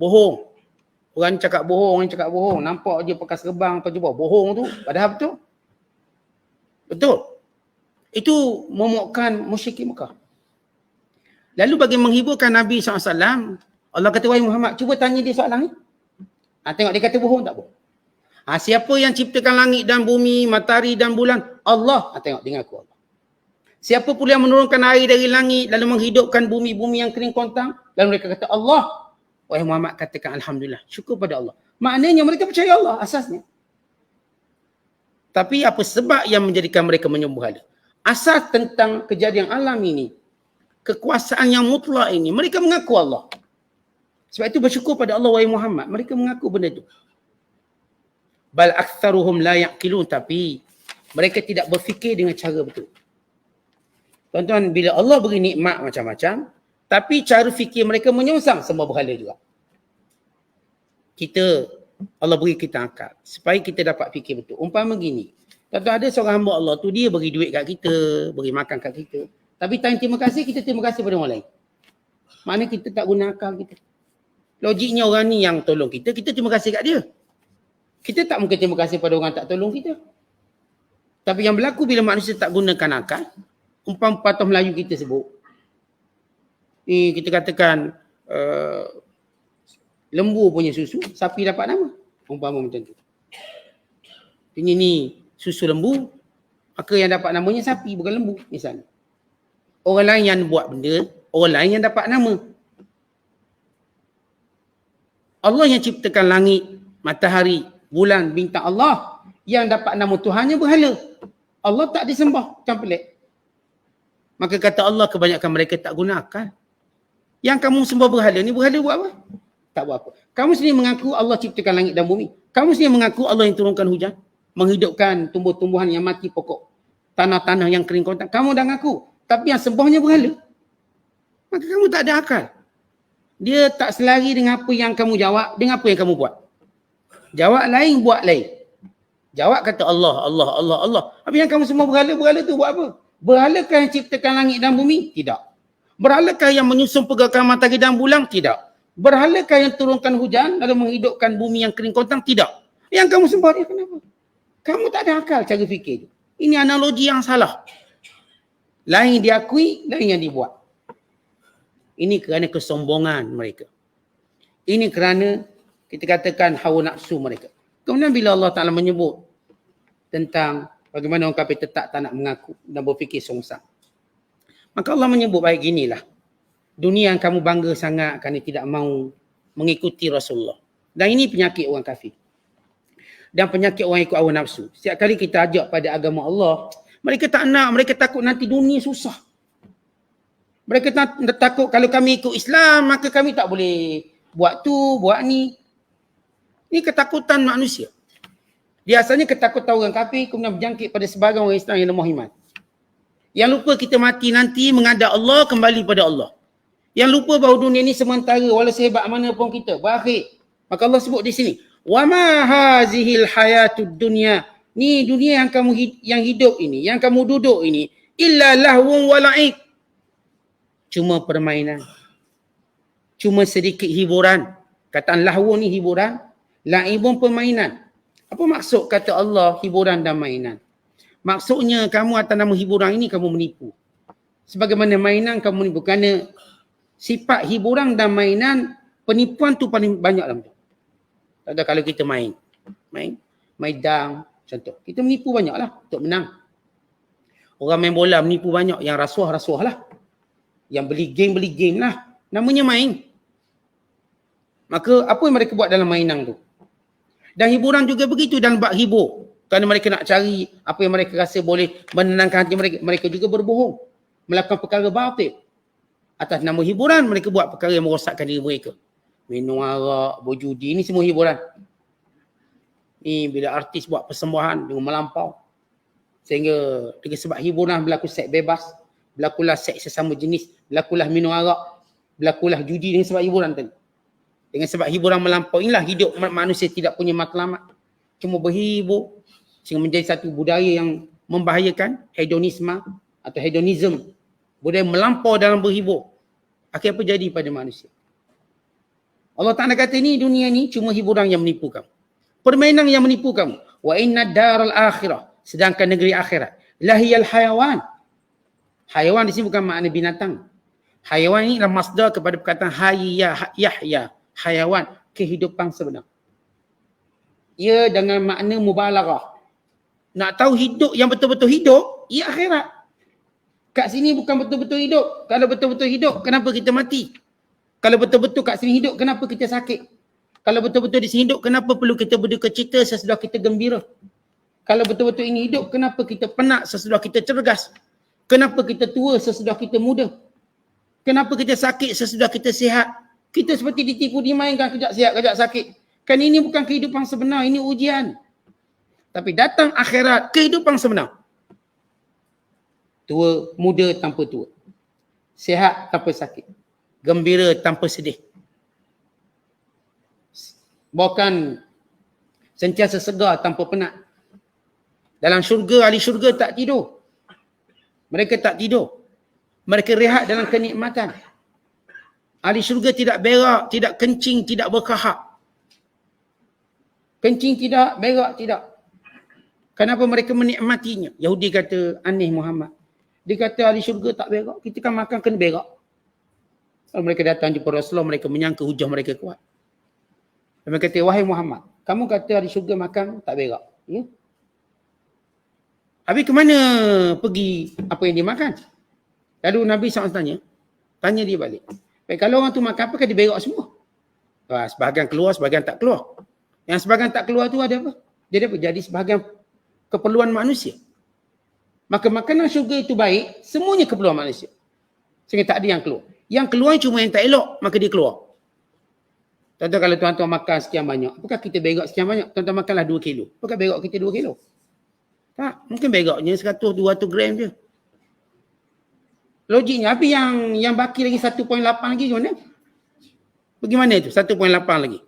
Bohong. Orang cakap bohong. Nampak je pakai serban, apa cuba. Bohong tu, padahal betul. Betul. Itu memuakkan musyrikin Mekah. Lalu bagi menghiburkan Nabi SAW, Allah kata, wahai Muhammad, cuba tanya dia soalan ni. Tengok dia kata bohong tak bohong. Siapa yang ciptakan langit dan bumi, matahari dan bulan? Allah. Tengok, dengar aku Allah. Siapa pula yang menurunkan air dari langit, lalu menghidupkan bumi-bumi yang kering kontang? Lalu mereka kata Allah. Wahai Muhammad, katakan Alhamdulillah. Syukur pada Allah. Maknanya mereka percaya Allah asasnya. Tapi apa sebab yang menjadikan mereka menyembah berhala? Asas tentang kejadian alam ini, kekuasaan yang mutlak ini, mereka mengaku Allah. Sebab itu bersyukur pada Allah, wahai Muhammad. Mereka mengaku benda itu. Bal aktsaruhum la yaqilun, tapi mereka tidak berfikir dengan cara betul. Tuan-tuan, bila Allah beri nikmat macam-macam, tapi cara fikir mereka menyongsong semua berhala juga. Allah beri kita akal supaya kita dapat fikir betul. Umpama begini, tuan-tuan, ada seorang hamba Allah tu, dia beri duit kat kita, beri makan kat kita. Tapi time terima kasih, kita terima kasih pada orang lain. Maknanya kita tak guna akal kita. Logiknya orang ni yang tolong kita terima kasih kat dia. Kita tak mungkin terima kasih pada orang tak tolong kita. Tapi yang berlaku bila manusia tak gunakan akal, umpama patah Melayu kita sebut, ni kita katakan lembu punya susu, sapi dapat nama. Umpama macam tu. Ini susu lembu, maka yang dapat namanya sapi bukan lembu misalnya. Orang lain yang buat benda, orang lain yang dapat nama. Allah yang ciptakan langit, matahari, bulan, bintang, Allah yang dapat nama Tuhannya berhala. Allah tak disembah, macam pelik. Maka kata Allah, kebanyakan mereka tak guna akal. Yang kamu sembah berhala ni, berhala buat apa? Tak buat apa. Kamu sendiri mengaku Allah ciptakan langit dan bumi. Kamu sendiri mengaku Allah yang turunkan hujan, menghidupkan tumbuh-tumbuhan yang mati pokok, tanah-tanah yang kering kontang. Kamu dah ngaku. Tapi yang sembahnya berhala. Maka kamu tak ada akal. Dia tak selari dengan apa yang kamu jawab, dengan apa yang kamu buat. Jawab lain, buat lain. Jawab kata Allah. Tapi yang kamu semua berhala tu buat apa? Berhalakah yang ciptakan langit dan bumi? Tidak. Berhalakah yang menyusun pergerakan matahari dan bulan? Tidak. Berhalakah yang turunkan hujan lalu menghidupkan bumi yang kering kontang? Tidak. Yang kamu sembah dia kenapa? Kamu tak ada akal cara fikir. Ini analogi yang salah. Lain diakui, lain yang dibuat. Ini kerana kesombongan mereka. Ini kerana kita katakan hawa nafsu mereka. Kemudian bila Allah Ta'ala menyebut tentang bagaimana orang kafir tetap tak nak mengaku dan berfikir songsang, maka Allah menyebut baik ginilah. Dunia yang kamu bangga sangat kerana tidak mahu mengikuti Rasulullah. Dan ini penyakit orang kafir. Dan penyakit orang ikut hawa nafsu. Setiap kali kita ajak pada agama Allah, mereka tak nak, mereka takut nanti dunia susah. Mereka takut kalau kami ikut Islam, maka kami tak boleh buat tu, buat ni. Ini ketakutan manusia. Biasanya ketakutan orang kafir kemudian berjangkit pada sebagian orang Islam yang lemah iman. Yang lupa kita mati nanti menghadap Allah, kembali pada Allah. Yang lupa bahawa dunia ni sementara, walau sehebat mana pun kita, berakhir. Maka Allah sebut di sini, wa ma hazihil hayatud dunya. Ni dunia yang kamu yang hidup ini, yang kamu duduk ini, illa lahwun wa la'ib. Cuma permainan. Cuma sedikit hiburan. Kataan lahwun ni hiburan, la'ibun permainan. Apa maksud kata Allah hiburan dan mainan? Maksudnya kamu atas nama hiburan ini kamu menipu. Sebagaimana mainan kamu menipu. Kerana sifat hiburan dan mainan, penipuan tu paling banyak dalam tu. Tak ada kalau kita main dang contoh. Kita menipu banyak lah untuk menang. Orang main bola menipu banyak. Yang rasuah lah. Yang beli game lah. Namanya main. Maka apa yang mereka buat dalam mainan tu? Dan hiburan juga begitu dalam bab hibur. Kerana mereka nak cari apa yang mereka rasa boleh menenangkan hati mereka. Mereka juga berbohong. Melakukan perkara batil. Atas nama hiburan, mereka buat perkara yang merosakkan diri mereka. Minum arak, berjudi, ini semua hiburan. Ni bila artis buat persembahan dengan melampau. Sehingga dengan sebab hiburan berlaku seks bebas. Berlakulah seks sesama jenis. Berlakulah minum arak. Berlakulah judi dengan sebab hiburan tadi. Dengan sebab hiburan melampau, inilah hidup manusia tidak punya matlamat. Cuma berhibur. Sehingga menjadi satu budaya yang membahayakan. Hedonisme atau hedonism. Budaya melampau dalam berhibur. Akhirnya apa jadi pada manusia? Allah Ta'ala kata ni dunia ni cuma hiburan yang menipu kamu. Permainan yang menipu kamu. Wa inna daral akhirah. Sedangkan negeri akhirat. Lahiyal hayawan. Hayawan di sini bukan makna binatang. Hayawan ini adalah masdar kepada perkataan hayya, yahya. Hayawan, kehidupan sebenar. Ia dengan makna mubalaghah. Nak tahu hidup yang betul-betul hidup, ia akhirat. Kat sini bukan betul-betul hidup. Kalau betul-betul hidup, kenapa kita mati? Kalau betul-betul kat sini hidup, kenapa kita sakit? Kalau betul-betul di sini hidup, kenapa perlu kita berduka cita sesudah kita gembira? Kalau betul-betul ini hidup, kenapa kita penat sesudah kita cergas? Kenapa kita tua sesudah kita muda? Kenapa kita sakit sesudah kita sihat? Kita seperti ditipu dimainkan, kejap sihat, kejap sakit. Kan ini bukan kehidupan sebenar, ini ujian. Tapi datang akhirat, kehidupan sebenar. Tua, muda tanpa tua. Sihat tanpa sakit. Gembira tanpa sedih. Bahkan sentiasa segar tanpa penat. Dalam syurga, ahli syurga tak tidur. Mereka tak tidur. Mereka rehat dalam kenikmatan. Ahli syurga tidak berak, tidak kencing, tidak berkahak. Kencing tidak, berak tidak. Kenapa mereka menikmatinya? Yahudi kata aneh Muhammad. Dia kata ahli syurga tak berak. Kita kan makan kena berak. Kalau mereka datang jumpa Rasulullah, mereka menyangka hujah mereka kuat. Dan mereka kata, wahai Muhammad, kamu kata ahli syurga makan tak berak. Ya? Habis ke mana pergi apa yang dia makan? Lalu Nabi SAW tanya dia balik. Baik, kalau orang tu makan apa, kan dia berak semua? Sebahagian keluar, sebahagian tak keluar. Yang sebahagian tak keluar tu ada apa? Dia dapat jadi sebahagian keperluan manusia. Maka makanan syurga itu baik, semuanya keperluan manusia. Sehingga tak ada yang keluar. Yang keluar cuma yang tak elok, maka dia keluar. Contoh kalau tuan-tuan makan sekian banyak, apakah kita berak sekian banyak? Tuan-tuan makanlah 2 kilo. Apakah berak kita 2 kilo? Tak, mungkin beraknya 100-200 gram je. Logiknya, tapi yang baki lagi 1.8 lagi macam mana? Bagaimana itu? 1.8 lagi.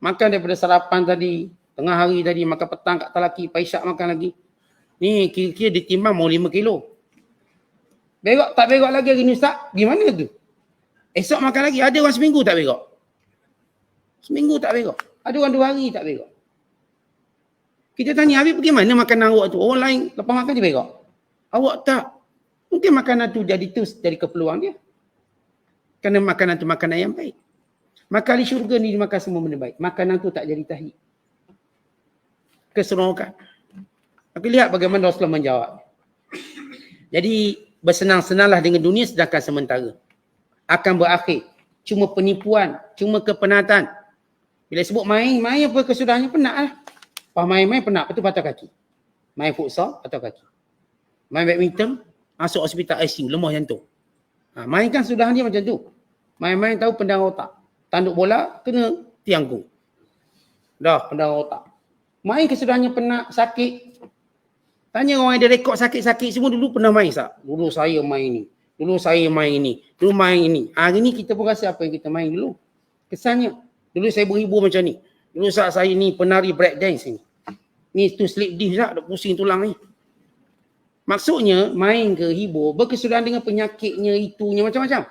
Makan daripada sarapan tadi, tengah hari tadi, makan petang kat talaki, paisyak makan lagi. Ni kira-kira ditimbang mau 5 kilo. Berak tak berak lagi hari ni Ustaz? Gimana tu? Esok makan lagi. Ada orang seminggu tak berak. Seminggu tak berak. Ada orang 2 hari tak berak. Kita tanya, Habib bagaimana makanan awak tu? Orang lain lepas makan dia berak. Awak tak. Mungkin makanan tu jadi keperluan dia. Kerana makanan tu makanan yang baik. Maka ahli syurga ni dimakan semua benda baik. Makanan tu tak jadi tahi. Keseronokan. Tapi lihat bagaimana Rasulullah menjawab. Jadi bersenang-senanglah dengan dunia sedangkan sementara. Akan berakhir. Cuma penipuan. Cuma kepenatan. Bila sebut main apa kesudahannya? Penat lah. Pas main penat. Lepas tu patah kaki. Main futsal, patah kaki. Main badminton, masuk hospital ICU, lemah jantung. Main kan sudahan dia macam tu. Main-main tahu pendang otak. Tanduk bola, kena tiangku. Dah, pendang otak. Main kesudahannya penat, sakit. Tanya orang yang ada rekod sakit-sakit semua dulu pernah main tak? Dulu saya main ni. Dulu saya main ini, dulu main ini. Hari ni kita pun rasa apa yang kita main dulu. Kesannya, dulu saya berhibur macam ni. Dulu saat saya ni penari break dance ni. Ni tu slip disc tak, pusing tulang ni. Maksudnya, main ke hibur, berkesudahan dengan penyakitnya, itunya macam-macam.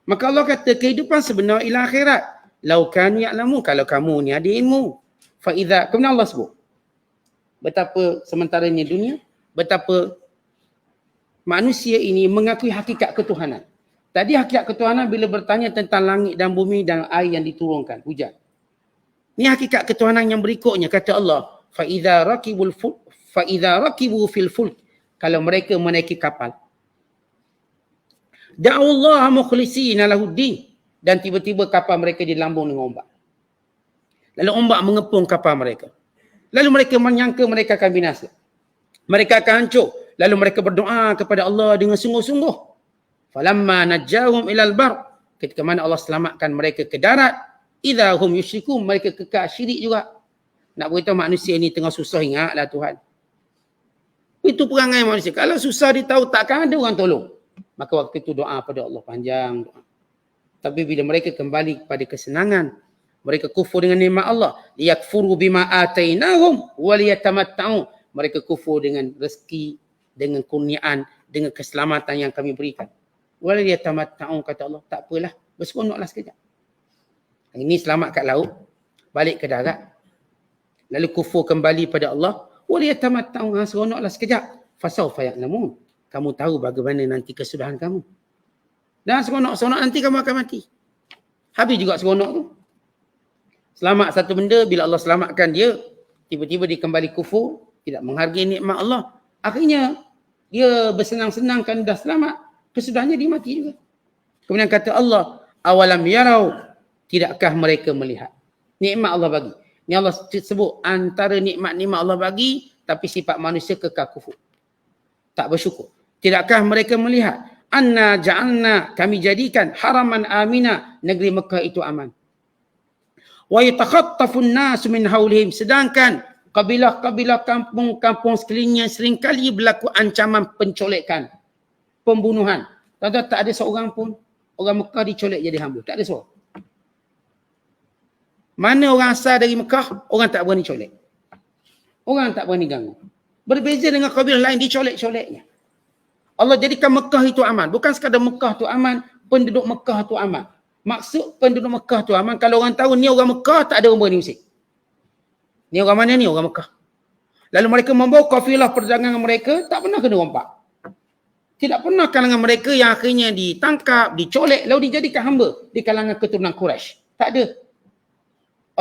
Maka Allah kata, kehidupan sebenar ialah akhirat. Lau kanu ya'lamu, kalau kamu ni ada ilmu. Fa'idha, kemudian Allah sebut. Betapa sementaranya dunia, betapa manusia ini mengakui hakikat ketuhanan. Tadi hakikat ketuhanan bila bertanya tentang langit dan bumi dan air yang diturunkan, hujan. Ini hakikat ketuhanan yang berikutnya, kata Allah, فَإِذَا رَكِبُوا فِي الْفُلْكِ, kalau mereka menaiki kapal. Da'ullaha mukhlishina lahuddin, dan tiba-tiba kapal mereka dilambung dengan ombak. Lalu ombak mengepung kapal mereka. Lalu mereka menyangka mereka akan binasa. Mereka akan hancur. Lalu mereka berdoa kepada Allah dengan sungguh-sungguh. Falamma najjahum ilal bar, ketika mana Allah selamatkan mereka ke darat, idza hum yusyrikun, mereka kekal syirik juga. Nak beritahu manusia ini tengah susah, ingatlah Tuhan. Itu perangai manusia. Kalau susah dia tahu takkan ada orang tolong. Maka waktu itu doa pada Allah, panjang doa. Tapi bila mereka kembali kepada kesenangan, mereka kufur dengan nikmat Allah, liyakfuru bima atainahum wa liyatamatta'u, mereka kufur dengan rezeki, dengan kurniaan, dengan keselamatan yang kami berikan. Wa liyatamatta'u, kata Allah, tak apalah, berseronoklah sekejap. Ini selamat kat laut, balik ke darat. Lalu kufur kembali pada Allah, wa liyatamatta'u, seronoklah sekejap. Fasawfa ya'lamun, kamu tahu bagaimana nanti kesudahan kamu. Dan seronok-seronok nanti kamu akan mati. Habis juga seronok tu. Selamat satu benda, bila Allah selamatkan dia, tiba-tiba dia kembali kufur, tidak menghargai nikmat Allah. Akhirnya, dia bersenang-senang kan dah selamat, kesudahannya dia mati juga. Kemudian kata Allah, awalam yarau, tidakkah mereka melihat? Nikmat Allah bagi. Ni Allah sebut antara nikmat-nikmat Allah bagi, tapi sifat manusia kekal kufur. Tak bersyukur. Tidakkah mereka melihat? Anna ja'alna, kami jadikan haraman amina, negeri Mekah itu aman. Wa yatakhattafun nasu min haulihim, sedangkan kabilah-kabilah kampung-kampung sekelilingnya seringkali berlaku ancaman pencolekan, pembunuhan. Tak ada seorang pun orang Mekah dicolek jadi hamba, tak ada seorang. Mana orang asal dari Mekah, orang tak berani colek. Orang tak berani ganggu. Berbeza dengan kabilah lain, dicolek-coleknya. Allah jadikan Mekah itu aman. Bukan sekadar Mekah itu aman, penduduk Mekah itu aman. Maksud penduduk Mekah itu aman, kalau orang tahu ni orang Mekah, tak ada orang berani usik. Ni orang mana ni? Orang Mekah. Lalu mereka membawa kafilah perdagangan mereka, tak pernah kena rompak. Tidak pernah kalangan mereka yang akhirnya ditangkap, dicolek, lalu dijadikan hamba di kalangan keturunan Quraisy. Tak ada.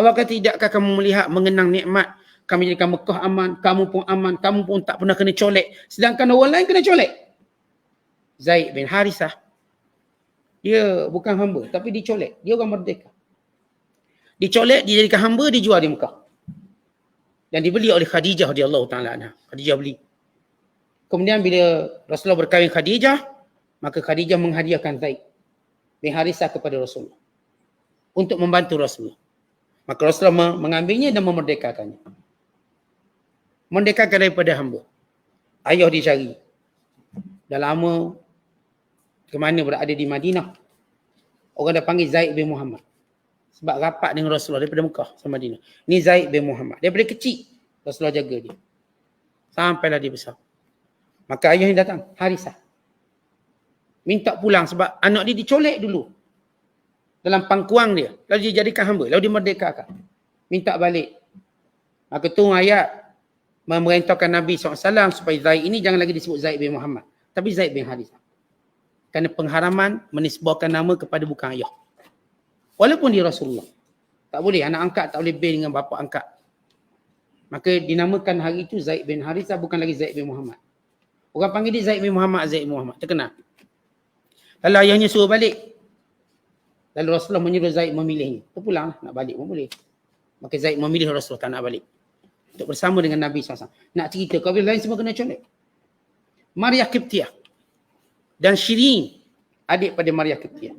Allah kata, tidakkah kamu melihat, mengenang nikmat, kami jadikan Mekah aman, kamu pun aman, kamu pun tak pernah kena colek. Sedangkan orang lain kena colek. Zaid bin Harithah, dia bukan hamba, tapi dicolek. Dia orang merdeka. Dicolek, dijadikan hamba, dijual di Mekah. Dan dibeli oleh Khadijah radhiyallahu ta'ala anha. Khadijah beli. Kemudian bila Rasulullah berkahwin Khadijah, maka Khadijah menghadiahkan Zaid bin Harithah kepada Rasulullah untuk membantu Rasulullah. Maka Rasulullah mengambilnya dan memerdekakannya. Merdekakan daripada hamba. Ayah dicari. Dah lama ke mana berada di Madinah. Orang dah panggil Zaid bin Muhammad. Sebab rapat dengan Rasulullah daripada Mekah sampai Madinah. Ni Zaid bin Muhammad. Daripada kecil Rasulullah jaga dia. Sampailah dia besar. Maka ayahnya datang, Harithah. Minta pulang sebab anak dia dicolek dulu. Dalam pangkuang dia. Lalu dia jadikan hamba. Lalu dia merdekakan. Minta balik. Maka tu ayat memerintahkan Nabi SAW supaya Zaid ini jangan lagi disebut Zaid bin Muhammad. Tapi Zaid bin Harithah. Kerana pengharaman menisbahkan nama kepada bukan ayah. Walaupun dia Rasulullah. Tak boleh. Anak angkat tak boleh bin dengan bapa angkat. Maka dinamakan hari itu Zaid bin Harithah, bukan lagi Zaid bin Muhammad. Orang panggil dia Zaid bin Muhammad, Zaid bin Muhammad. Terkenal. Lalu ayahnya suruh balik. Lalu Rasulullah menyuruh Zaid memilihnya. Terpulanglah, nak balik pun boleh. Maka Zaid memilih Rasulullah tak nak balik. Untuk bersama dengan Nabi SAW. Nak cerita, kabilah lain semua kena colek. Maryah Qibtiyah dan Syirin, adik pada Maryah Qibtiyah,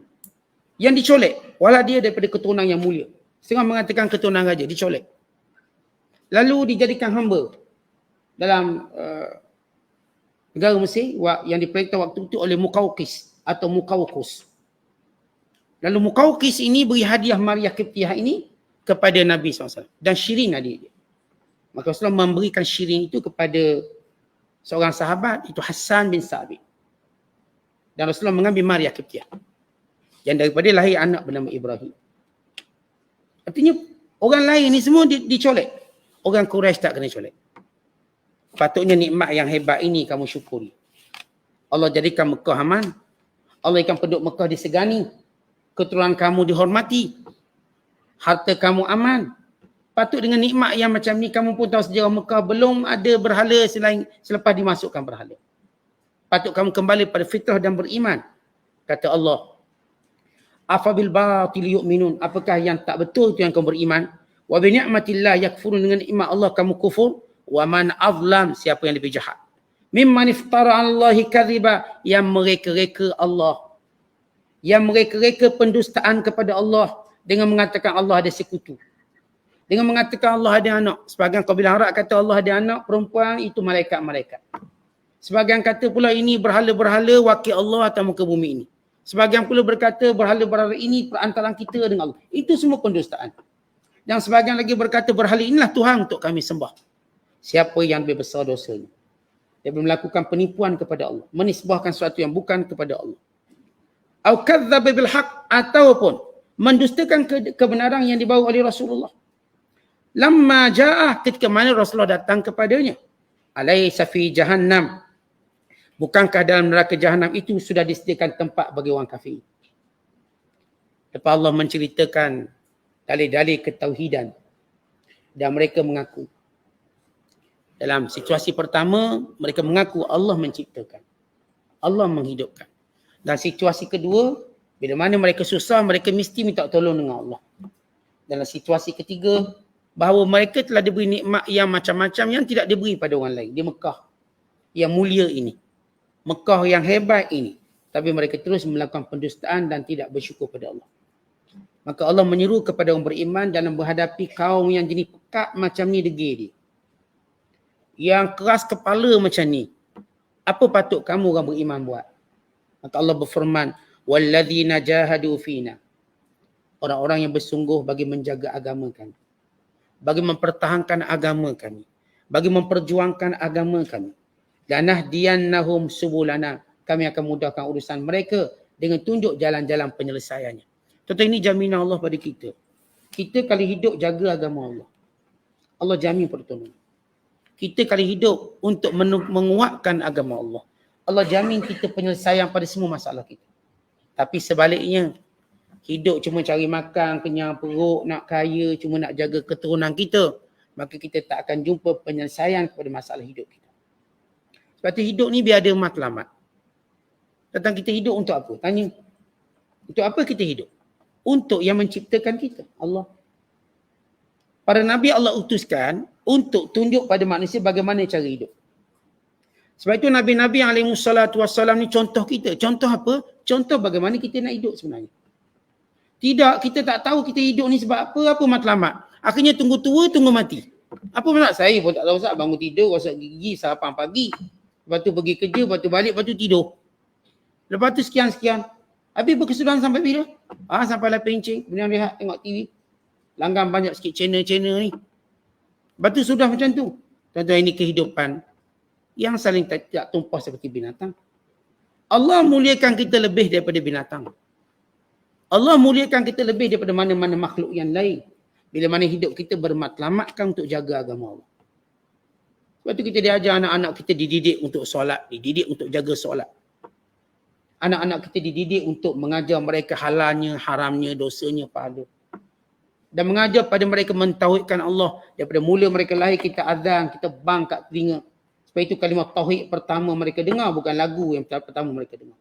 yang dicolek, walau dia daripada keturunan yang mulia. Setengah mengatakan keturunan raja, dicolek. Lalu dijadikan hamba dalam Negara Mesir yang diperintah waktu itu oleh Muqawqis atau Muqawqus. Lalu Muqawqis ini beri hadiah Maria Qibtiyah ini kepada Nabi SAW. Dan Syirin adik dia. Maka Rasulullah memberikan Syirin itu kepada seorang sahabat, itu Hassan bin Sabit. Dan Rasulullah mengambil Maria Qibtiyah. Yang daripada lahir anak bernama Ibrahim. Artinya orang lain ni semua dicolek. Orang Quraisy tak kena colek. Patutnya nikmat yang hebat ini kamu syukuri. Allah jadikan Mekah aman. Allah ikan penduduk Mekah disegani. Keturunan kamu dihormati. Harta kamu aman. Patut dengan nikmat yang macam ni kamu pun tahu sejarah Mekah belum ada berhala selepas dimasukkan berhala. Patut kamu kembali pada fitrah dan beriman. Kata Allah. Afabil batil yu'minun. Apakah yang tak betul itu yang kamu beriman? Wa bi ni'matillah yakfurun, dengan nikmat Allah kamu kufur. Wa man azlam, siapa yang lebih jahat. Mimman iftara 'alallahi kadhiba, yang mereka-reka Allah. Yang mereka-reka pendustaan kepada Allah dengan mengatakan Allah ada sekutu. Dengan mengatakan Allah ada anak. Sebagian kabilah Arab kata Allah ada anak perempuan, itu malaikat-malaikat. Sebagian kata pula ini berhala-berhala wakil Allah atas muka bumi ini. Sebagian pula berkata berhala-berhala ini perantaraan kita dengan Allah. Itu semua pendustaan. Dan sebagian lagi berkata berhala inilah Tuhan untuk kami sembah. Siapa yang lebih besar dosanya? Dia melakukan penipuan kepada Allah. Menisbahkan sesuatu yang bukan kepada Allah. Au kadzdzaba bil haqq, ataupun mendustakan kebenaran yang dibawa oleh Rasulullah. Lamma ja'ah, ketika mana Rasulullah datang kepadanya. Alaysa fi jahannam. Bukankah dalam neraka jahanam itu sudah disediakan tempat bagi orang kafir? Lepas Allah menceritakan dalil-dalil ketauhidan. Dan mereka mengaku. Dalam situasi pertama, mereka mengaku Allah menciptakan. Allah menghidupkan. Dan situasi kedua, bila mana mereka susah, mereka mesti minta tolong dengan Allah. Dalam situasi ketiga, bahawa mereka telah diberi nikmat yang macam-macam yang tidak diberi pada orang lain. Di Mekah yang mulia ini. Mekah yang hebat ini. Tapi mereka terus melakukan pendustaan dan tidak bersyukur pada Allah. Maka Allah menyeru kepada orang beriman dalam menghadapi kaum yang jenis pekat macam ni degil dia. Yang keras kepala macam ni. Apa patut kamu orang beriman buat? Maka Allah berfirman, walladzina jahadu fina. Orang-orang yang bersungguh bagi menjaga agama kami. Bagi mempertahankan agama kami. Bagi memperjuangkan agama kami. Lanahdiyannahum subulana. Kami akan mudahkan urusan mereka dengan tunjuk jalan-jalan penyelesaiannya. Tentu ini jaminan Allah pada kita. Kita kali hidup jaga agama Allah. Allah jamin pertolongan. Kita kali hidup untuk menguatkan agama Allah. Allah jamin kita penyelesaian pada semua masalah kita. Tapi sebaliknya, hidup cuma cari makan, kenyang perut, nak kaya, cuma nak jaga keturunan kita, maka kita tak akan jumpa penyelesaian kepada masalah hidup kita. Sebab tu hidup ni biar ada matlamat. Tentang kita hidup untuk apa? Tanya. Untuk apa kita hidup? Untuk yang menciptakan kita, Allah. Para Nabi Allah utuskan untuk tunjuk pada manusia bagaimana cara hidup. Sebab itu Nabi-Nabi alaihissalam ni contoh kita. Contoh apa? Contoh bagaimana kita nak hidup sebenarnya. Tidak, kita tak tahu kita hidup ni sebab apa matlamat. Akhirnya tunggu tua, tunggu mati. Apa maksud? Saya pun tak tahu Ustaz, bangun tidur, gosok gigi, sarapan pagi. Lepas tu pergi kerja, lepas tu balik, lepas tu tidur. Lepas tu sekian-sekian. Habis berkesudahan sampai bila? Sampailah pencing, kemudian lihat, tengok TV. Langgan banyak sikit channel-channel ni. Lepas tu sudah macam tu. Tuan-tuan, ini kehidupan yang saling tidak tumpah seperti binatang. Allah muliakan kita lebih daripada binatang. Allah muliakan kita lebih daripada mana-mana makhluk yang lain. Bila mana hidup kita bermatlamatkan untuk jaga agama Allah. Sebab tu kita diajar anak-anak kita dididik untuk solat, dididik untuk jaga solat. Anak-anak kita dididik untuk mengajar mereka halalnya, haramnya, dosanya, pahala. Dan mengajar pada mereka mentauhidkan Allah. Daripada mula mereka lahir, kita azan, kita bang kat telinga. Sebab itu kalimah tauhid pertama mereka dengar, bukan lagu yang pertama mereka dengar.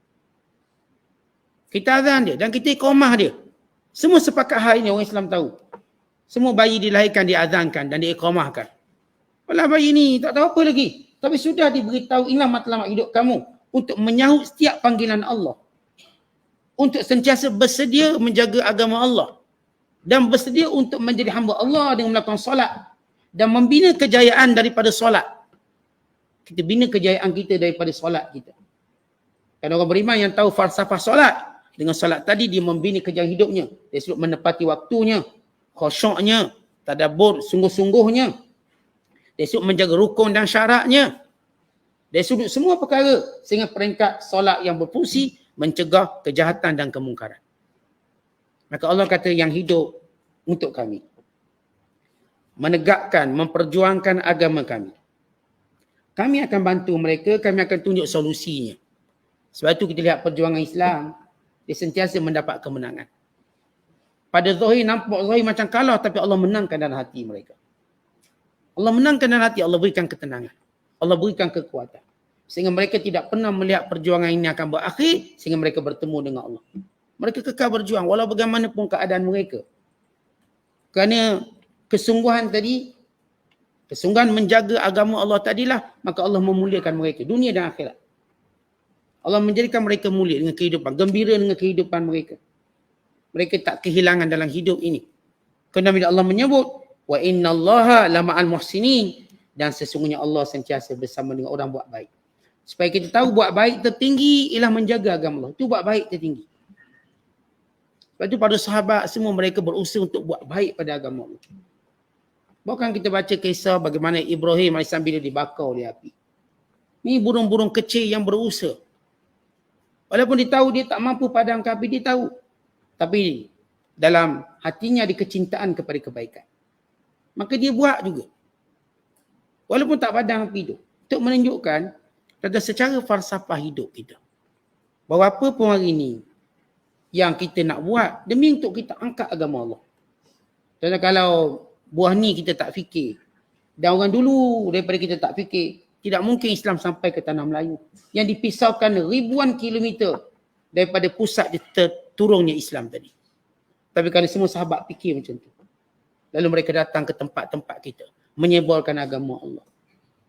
Kita azan dia dan kita iqamah dia. Semua sepakat hal ini orang Islam tahu. Semua bayi dilahirkan, diazankan dan diiqamahkan. Walau bayi ni tak tahu apa lagi. Tapi sudah diberitahu inilah matlamat hidup kamu. Untuk menyahut setiap panggilan Allah. Untuk sentiasa bersedia menjaga agama Allah. Dan bersedia untuk menjadi hamba Allah dengan melakukan solat. Dan membina kejayaan daripada solat. Kita bina kejayaan kita daripada solat kita. Kan orang beriman yang tahu falsafah solat, dengan solat tadi dia membina kejayaan hidupnya. Dia selalu menepati waktunya, khusyuknya, tadabbur sungguh-sungguhnya. Dia selalu menjaga rukun dan syaratnya. Dia sudut semua perkara sehingga peringkat solat yang berfungsi mencegah kejahatan dan kemungkaran. Maka Allah kata yang hidup untuk kami. Menegakkan, memperjuangkan agama kami. Kami akan bantu mereka, kami akan tunjuk solusinya. Sebab itu kita lihat perjuangan Islam, dia sentiasa mendapat kemenangan. Pada zahir nampak zahir macam kalah, tapi Allah menangkan dalam hati mereka. Allah menangkan dalam hati, Allah berikan ketenangan. Allah berikan kekuatan. Sehingga mereka tidak pernah melihat perjuangan ini akan berakhir, sehingga mereka bertemu dengan Allah. Mereka kekal berjuang, walau bagaimanapun keadaan mereka. Kerana kesungguhan tadi, kesungguhan menjaga agama Allah tadilah, maka Allah memuliakan mereka, dunia dan akhirat. Allah menjadikan mereka mulia dengan kehidupan, gembira dengan kehidupan mereka. Mereka tak kehilangan dalam hidup ini. Kerana bila Allah menyebut, wa innallaha lama'al muhsinin, dan sesungguhnya Allah sentiasa bersama dengan orang buat baik. Supaya kita tahu buat baik tertinggi ialah menjaga agama Allah. Itu buat baik tertinggi. Sebab itu pada sahabat semua mereka berusaha untuk buat baik pada agama Allah. Bukan kita baca kisah bagaimana Ibrahim AS bila dibakar oleh api. Ni burung-burung kecil yang berusaha. Walaupun dia tahu dia tak mampu padamkan api, dia tahu. Tapi dalam hatinya ada kecintaan kepada kebaikan. Maka dia buat juga. Walaupun tak padam api itu. Untuk menunjukkan pada secara falsafah hidup kita. Bahawa apa pun hari ini yang kita nak buat demi untuk kita angkat agama Allah. Contoh kalau buah ni kita tak fikir. Dan orang dulu daripada kita tak fikir, tidak mungkin Islam sampai ke tanah Melayu. Yang dipisahkan ribuan kilometer daripada pusat turunnya Islam tadi. Tapi kerana semua sahabat fikir macam tu. Lalu mereka datang ke tempat-tempat kita. Menyebarkan agama Allah.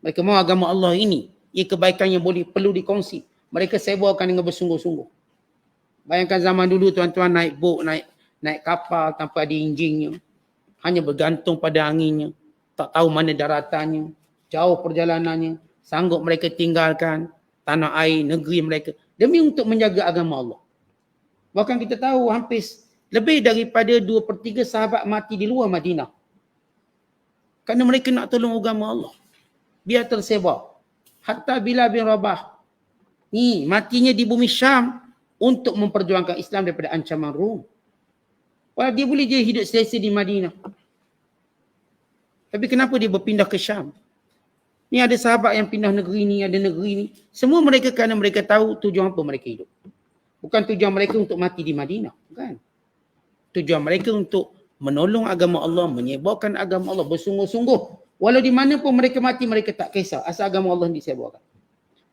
Mereka mahu agama Allah ini. Ia kebaikan yang perlu dikongsi. Mereka sebarkan dengan bersungguh-sungguh. Bayangkan zaman dulu tuan-tuan naik boat, naik kapal tanpa ada enjinnya. Hanya bergantung pada anginnya. Tak tahu mana daratannya. Jauh perjalanannya. Sanggup mereka tinggalkan tanah air, negeri mereka. Demi untuk menjaga agama Allah. Bahkan kita tahu hampir lebih daripada 2/3 sahabat mati di luar Madinah. Kerana mereka nak tolong agama Allah. Biar tersebar. Hatta Bilal bin Rabah. Ni matinya di bumi Syam untuk memperjuangkan Islam daripada ancaman Rom. Walau dia boleh je hidup selesa di Madinah. Tapi kenapa dia berpindah ke Syam? Ni ada sahabat yang pindah negeri ni, ada negeri ni. Semua mereka kerana mereka tahu tujuan apa mereka hidup. Bukan tujuan mereka untuk mati di Madinah. Bukan. Tujuan mereka untuk menolong agama Allah, menyebarkan agama Allah bersungguh-sungguh. Walau di mana pun mereka mati, mereka tak kisah. Asal agama Allah disebarkan.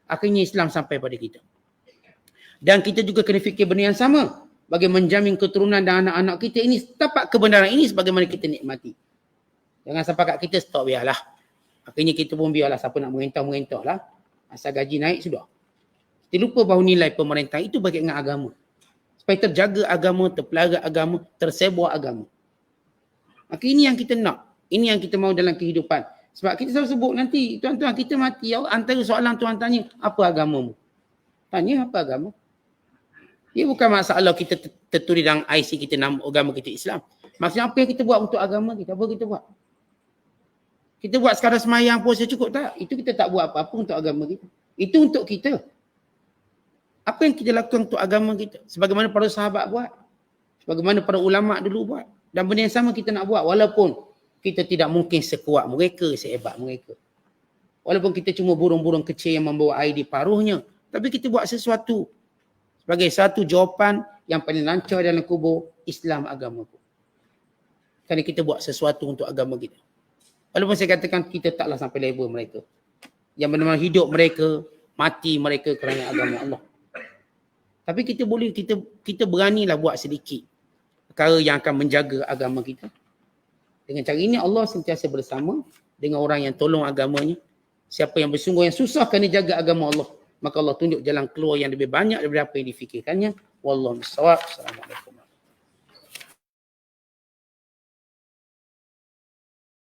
Akhirnya Islam sampai pada kita. Dan kita juga kena fikir benda yang sama. Bagi menjamin keturunan dan anak-anak kita ini dapat kebenaran ini sebagaimana kita nikmati. Jangan sampai kat kita stop biarlah. Akhirnya kita pun biarlah siapa nak merintah lah. Asal gaji naik sudah. Kita lupa bahawa nilai pemerintah itu bagi dengan agama. Supaya terjaga agama, terpelihara agama, tersebar agama. Maka ini yang kita nak. Ini yang kita mahu dalam kehidupan. Sebab kita selalu sebut nanti, tuan-tuan kita mati. Ya Allah, antara soalan Tuhan tanya, apa agamamu? Tanya apa agama? Ia bukan masalah kita tertulis dalam IC kita nama agama kita Islam. Maksudnya apa yang kita buat untuk agama kita? Apa kita buat? Kita buat sekadar semayang puasa cukup tak? Itu kita tak buat apa-apa untuk agama kita. Itu untuk kita. Apa yang kita lakukan untuk agama kita? Sebagaimana para sahabat buat. Sebagaimana para ulama dulu buat. Dan benda yang sama kita nak buat. Walaupun kita tidak mungkin sekuat mereka, sehebat mereka. Walaupun kita cuma burung-burung kecil yang membawa air di paruhnya. Tapi kita buat sesuatu. Sebagai satu jawapan yang paling lancar dalam kubur Islam agamaku. Kerana kita buat sesuatu untuk agama kita. Walaupun saya katakan kita taklah sampai level mereka. Yang benar-benar hidup mereka, mati mereka kerana agama Allah. Tapi kita boleh, kita beranilah buat sedikit perkara yang akan menjaga agama kita. Dengan cara ini Allah sentiasa bersama dengan orang yang tolong agamanya. Siapa yang bersungguh yang susah kerana jaga agama Allah, maka Allah tunjuk jalan keluar yang lebih banyak daripada apa yang difikirkannya. Wallahu a'lam. Assalamualaikum.